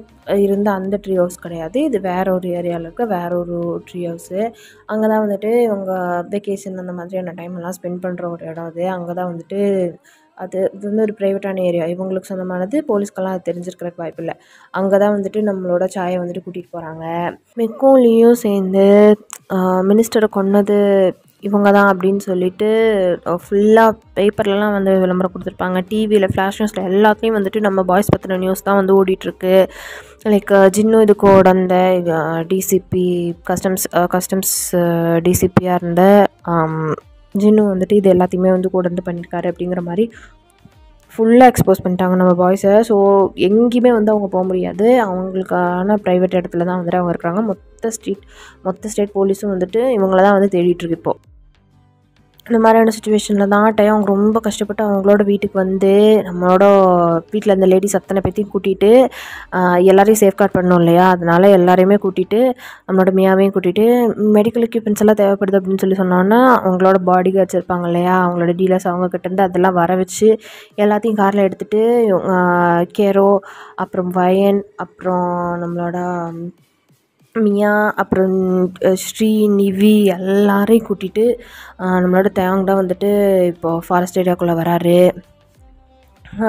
இருந்த அந்த ட்ரீ ஹவுஸ் கிடையாது. இது வேற ஒரு ஏரியாவில் இருக்க வேற ஒரு ட்ரீ ஹவுஸு. அங்கே தான் வந்துட்டு இவங்க வெக்கேஷன் அந்த மாதிரியான டைம்லாம் ஸ்பெண்ட் பண்ணுற ஒரு இடம் அது. அங்கே தான் வந்துட்டு இது வந்து ஒரு ப்ரைவேட்டான ஏரியா. இவங்களுக்கு சொந்தமானது. போலீஸ்க்கெல்லாம் அது தெரிஞ்சிருக்கிறதுக்கு வாய்ப்பில்ல. அங்கே தான் வந்துட்டு நம்மளோட சாயை வந்துட்டு கூட்டிகிட்டு போகிறாங்க. மெக்கும் லீயும் சேர்ந்து மினிஸ்டரை கொன்னது இவங்க தான் அப்படின்னு சொல்லிட்டு ஃபுல்லாக பேப்பர்லலாம் வந்து விளம்பரம் கொடுத்துருப்பாங்க. டிவியில் ஃப்ளாஷ் நியூஸில் எல்லாத்தையும் வந்துட்டு நம்ம பாய்ஸ் பற்றின நியூஸ் தான் வந்து ஓடிட்டுருக்கு. லைக் ஜின்னு இதுக்கு உடந்த டிசிபி கஸ்டம்ஸ் டிசிபியாக இருந்த ஜின்னு வந்துட்டு இது எல்லாத்தையுமே வந்து கூட இருந்து பண்ணியிருக்காரு அப்படிங்கிற மாதிரி ஃபுல்லாக எக்ஸ்போஸ் பண்ணிட்டாங்க நம்ம பாய்ஸை. ஸோ எங்கேயுமே வந்து அவங்க போக முடியாது. அவங்களுக்கான ப்ரைவேட் இடத்துல தான் வந்துட்டு அவங்க இருக்கிறாங்க. மொத்த ஸ்டேட் போலீஸும் வந்துட்டு இவங்கள தான் வந்து தேடிட்டுருக்கு இப்போது. இந்த மாதிரியான சுச்சுவேஷனில் தான் அவங்க ரொம்ப கஷ்டப்பட்டு அவங்களோட வீட்டுக்கு வந்து நம்மளோட வீட்டில் இருந்த லேடிஸ் அத்தனை பேத்தையும் கூட்டிகிட்டு எல்லோரையும் சேஃப்கார்ட் பண்ணணும் இல்லையா, அதனால் எல்லாரையுமே கூட்டிகிட்டு நம்மளோட மியாவையும் கூட்டிகிட்டு மெடிக்கல் எக்யூப்மெண்ட்ஸ் எல்லாம் தேவைப்படுது அப்படின்னு சொல்லி சொன்னோன்னா அவங்களோட பாடி கார்ட்ஸ் இருப்பாங்க இல்லையா, அவங்களோட டீலர்ஸ் அவங்கக்கிட்டேருந்து அதெல்லாம் வர வச்சு எல்லாத்தையும் காரில் எடுத்துகிட்டு கேரோ, அப்புறம் வயன், அப்புறம் நம்மளோட மியா, அப்புறம் ஸ்ரீ, நிவி எல்லாரையும் கூட்டிகிட்டு நம்மளோட தேவாங் தான் வந்துட்டு இப்போது ஃபாரஸ்ட் ஏரியாக்குள்ளே வராரு.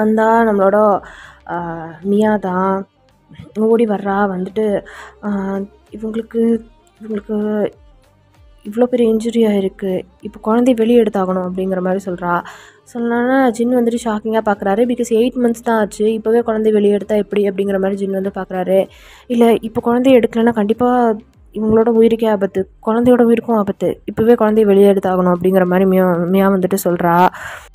அந்த நம்மளோட மியா தான் ஓடி வர்றா. வந்துட்டு இவங்களுக்கு இவ்வளோ பெரிய இன்ஜுரி ஆகிருக்கு, இப்போ குழந்தைய வெளியே எடுத்தாகணும் அப்படிங்கிற மாதிரி சொன்னோன்னா ஜின் வந்துட்டு ஷாக்கிங்காக பார்க்குறாரு. பிகாஸ் 8 months தான் ஆச்சு, இப்போவே குழந்தைய வெளியே எடுத்தால் எப்படி அப்படிங்கிற மாதிரி ஜின் வந்து பார்க்குறாரு. இல்லை, இப்போ குழந்தைய எடுக்கலைன்னா கண்டிப்பாக இவங்களோட உயிருக்கே ஆபத்து, குழந்தையோட உயிருக்கும் ஆபத்து, இப்போவே குழந்தைய வெளியே எடுத்தாகணும் அப்படிங்கிற மாதிரி மியா வந்துட்டு சொல்கிறா.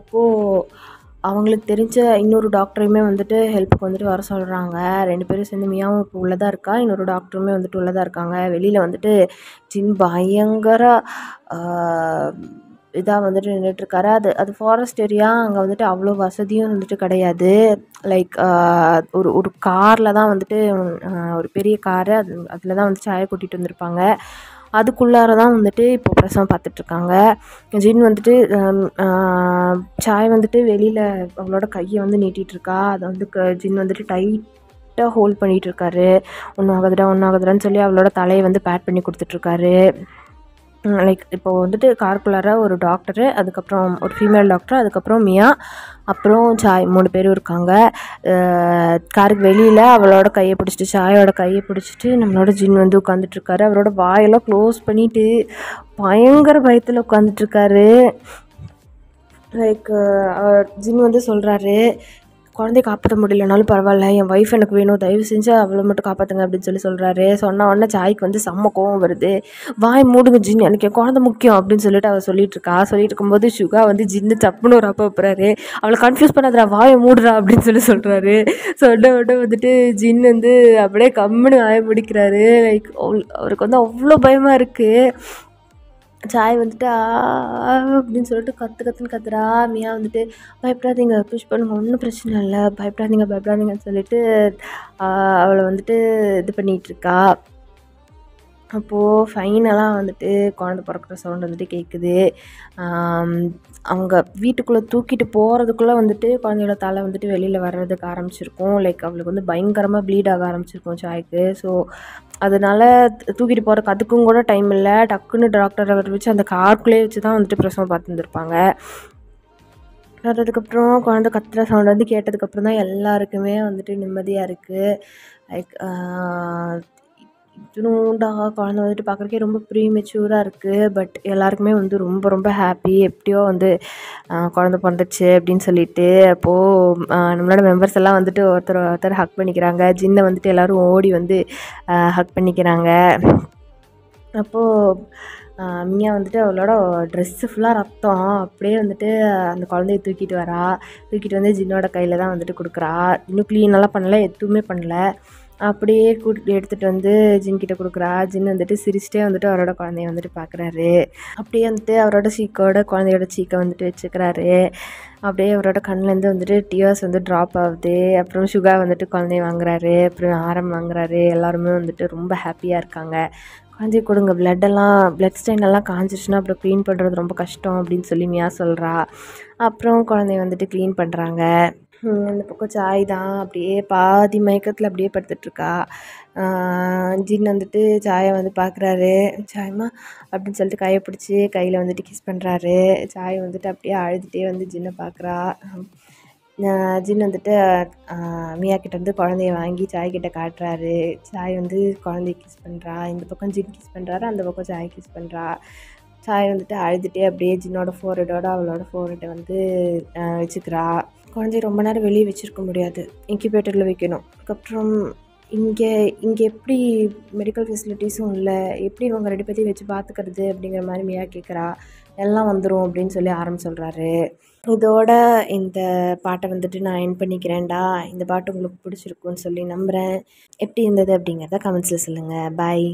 அப்போது அவங்களுக்கு தெரிஞ்ச இன்னொரு டாக்டரையுமே வந்துட்டு ஹெல்ப்புக்கு வந்துட்டு வர சொல்கிறாங்க. 2 பேரும் சேர்ந்து மியாவும் இப்போ உள்ளதாக இருக்கா, இன்னொரு டாக்டருமே வந்துட்டு உள்ளதாக இருக்காங்க. வெளியில் வந்துட்டு ஜின் பயங்கர இதாக வந்துட்டு நின்றுட்டுருக்காரு. அது ஃபாரஸ்ட் ஏரியா, அங்கே வந்துட்டு அவ்வளோ வசதியும் வந்துட்டு கிடையாது. லைக் ஒரு காரில் தான் வந்துட்டு ஒரு பெரிய காரு, அதில் தான் வந்துட்டு சாயை கூட்டிகிட்டு வந்திருப்பாங்க. அதுக்குள்ளார தான் வந்துட்டு இப்போ பிரசவம் பார்த்துட்ருக்காங்க. ஜின் வந்துட்டு சாய் வந்துட்டு வெளியில் அவளோட கையை வந்து நீட்டிகிட்ருக்கா. அதை வந்து ஜின் வந்துட்டு டைட்டாக ஹோல்ட் பண்ணிகிட்ருக்காரு. ஒன்றும் ஆகுதுடான்னு சொல்லி அவளோட தலையை வந்து பேட் பண்ணி கொடுத்துட்ருக்காரு. லைக் இப்போது வந்துட்டு காருக்குள்ளார ஒரு டாக்டரு, அதுக்கப்புறம் ஒரு ஃபீமேல் டாக்டர், அதுக்கப்புறம் மியா, அப்புறம் சாய் 3 பேரும் இருக்காங்க. காருக்கு வெளியில் அவளோட கையை பிடிச்சிட்டு, சாயோட கையை பிடிச்சிட்டு நம்மளோட ஜின் வந்து உட்காந்துட்ருக்காரு. அவரோட வாயெல்லாம் க்ளோஸ் பண்ணிவிட்டு பயங்கர பயத்தில் உட்காந்துட்ருக்காரு. லைக் ஜின் வந்து சொல்கிறாரு, குழந்தைய காப்பாற்ற முடியலனாலும் பரவாயில்ல, என் ஒய்ஃப் எனக்கு வேணும், தயவு செஞ்சு அவளை மட்டும் காப்பாற்றுங்க அப்படின்னு சொல்கிறாரு. சொன்ன உடனே சாய்க்கு வந்து செம்ம கோவம் வருது. வாய் மூடுங்க ஜின், எனக்கு என் குழந்தை முக்கியம் அப்படின்னு சொல்லிட்டு அவள் சொல்லிட்டு இருக்கும்போது சுகா வந்து ஜின்னு தப்புன்னு ஒரு அப்போ வைப்புறாரு. அவளை கன்ஃபியூஸ் பண்ணாதரா, வாயை மூடுறா அப்படின்னு சொல்கிறாரு. சொன்ன உடனே வந்துட்டு ஜின் வந்து அப்படியே கம்முன்னு வாயை முடிக்கிறாரு. லைக் அவருக்கு வந்து அவ்வளோ பயமாக இருக்குது. சாய் வந்துட்டு அப்படின்னு சொல்லிட்டு கத்துன்னு கத்துறா. மியா வந்துட்டு பயப்படாதீங்க, புஷ் பண்ணுங்க, ஒன்றும் பிரச்சனை இல்லை, பயப்படாதீங்கன்னு சொல்லிட்டு அவளை வந்துட்டு இது பண்ணிகிட்ருக்கா. அப்போது ஃபைனலாக வந்துட்டு குழந்தை பிறக்கிற சவுண்ட் வந்துட்டு கேட்குது. அவங்க வீட்டுக்குள்ளே தூக்கிட்டு போகிறதுக்குள்ளே வந்துட்டு குழந்தையோட தலை வந்துட்டு வெளியில் வர்றதுக்கு ஆரம்பிச்சிருக்கும். லைக் அவளுக்கு வந்து பயங்கரமாக ப்ளீட் ஆக ஆரம்பிச்சிருக்கும் சாய்க்கு. ஸோ அதனால் தூக்கிட்டு போகிறதுக்கு அதுக்கும் கூட டைம் இல்லை. டக்குன்னு டாக்டரை வர வச்சு அந்த காருக்குள்ளேயே வச்சு தான் வந்துட்டு பிரசவம் பார்த்துருந்துருப்பாங்க. அதுக்கப்புறம் குழந்தை கத்துற சவுண்ட் வந்து கேட்டதுக்கப்புறம் தான் எல்லாருக்குமே வந்துட்டு நிம்மதியாக இருக்குது. லைக் இத்தினூண்டா குழந்தை வந்துட்டு பார்க்குறக்கே ரொம்ப ப்ரீமெச்சூராக இருக்குது. பட் எல்லாருக்குமே வந்து ரொம்ப ரொம்ப ஹாப்பி, எப்படியோ வந்து குழந்தை பிறந்துச்சு அப்படின்னு சொல்லிட்டு. அப்போது நம்மளோட மெம்பர்ஸ் எல்லாம் வந்துட்டு ஒருத்தர் ஹக் பண்ணிக்கிறாங்க. ஜின்னை வந்துட்டு எல்லோரும் ஓடி வந்து ஹக் பண்ணிக்கிறாங்க. அப்போது மியா வந்துட்டு அவளோட ட்ரெஸ்ஸு ஃபுல்லாக ரத்தம், அப்படியே வந்துட்டு அந்த குழந்தைய தூக்கிட்டு வந்து ஜின்னோட கையில் தான் வந்துட்டு கொடுக்குறா. இன்னும் க்ளீனெல்லாம் பண்ணல, எதுவுமே பண்ணல. அப்படியே எடுத்துகிட்டு வந்து ஜின்கிட்ட கொடுக்குறா. ஜின் வந்துட்டு சிரிச்சிட்டே வந்துட்டு அவரோட குழந்தைய வந்துட்டு பார்க்குறாரு. அப்படியே வந்துட்டு அவரோட குழந்தையோட சீக்கை வந்துட்டு வச்சுக்கிறாரு. அப்படியே அவரோட கண்ணிலேருந்து வந்துட்டு டியர்ஸ் வந்து ட்ராப் ஆகுது. அப்புறம் சுகா வந்துட்டு குழந்தைய வாங்குறாரு, அப்புறம் ஆரம் வாங்குறாரு. எல்லாருமே வந்துட்டு ரொம்ப ஹாப்பியாக இருக்காங்க. குழந்தைய கொடுங்க, பிளட் ஸ்டெயின் எல்லாம் காஞ்சிருச்சுன்னா அப்புறம் க்ளீன் பண்ணுறது ரொம்ப கஷ்டம் அப்படின்னு சொல்லி மியா சொல்கிறா. அப்புறம் குழந்தைய வந்துட்டு க்ளீன் பண்ணுறாங்க. இந்த பக்கம் சாய் தான் அப்படியே பாதி மயக்கத்தில் அப்படியே படுத்துட்ருக்கா. ஜின் வந்துட்டு சாயை வந்து பார்க்குறாரு. சாயம்மா அப்படின்னு சொல்லிட்டு கையை பிடிச்சி கையில் வந்துட்டு கிஸ் பண்ணுறாரு. சாய் வந்துட்டு அப்படியே அழுதுகிட்டே வந்து ஜின்னை பார்க்குறா. ஜின் வந்துட்டு மியா கிட்ட வந்து குழந்தைய வாங்கி சாய் கிட்ட காட்டுறாரு. சாய் வந்து குழந்தைய கிஸ் பண்ணுறா. இந்த பக்கம் ஜின் கிஸ் பண்ணுறாரு, அந்த பக்கம் சாய் கிஸ் பண்ணுறா. சாய் வந்துட்டு அழுதுகிட்டே அப்படியே ஜின்னோட ஃபோர்ஹெட்டோட அவளோட ஃபோர்ஹெட்டை வந்து வச்சுக்கிறா. குழந்தைய ரொம்ப நேரம் வெளியே வச்சுருக்க முடியாது, இன்குபேட்டரில் வைக்கணும். அதுக்கப்புறம் இங்கே இங்கே எப்படி மெடிக்கல் ஃபெசிலிட்டிஸும் இல்லை, எப்படி இவங்க 2 பேத்தையும் வச்சு பார்த்துக்கிறது அப்படிங்கிற மாதிரி மியா கேட்குறா. எல்லாம் வந்துடும் அப்படின்னு சொல்லி சொல்கிறாரு. இதோட இந்த பாட்டை வந்துட்டு நான் எண்ட் பண்ணிக்கிறேன்டா. இந்த பாட்டு உங்களுக்கு பிடிச்சிருக்குன்னு சொல்லி நம்புகிறேன். எப்படி இருந்தது அப்படிங்கிறத கமெண்ட்ஸில் சொல்லுங்கள். பாய்.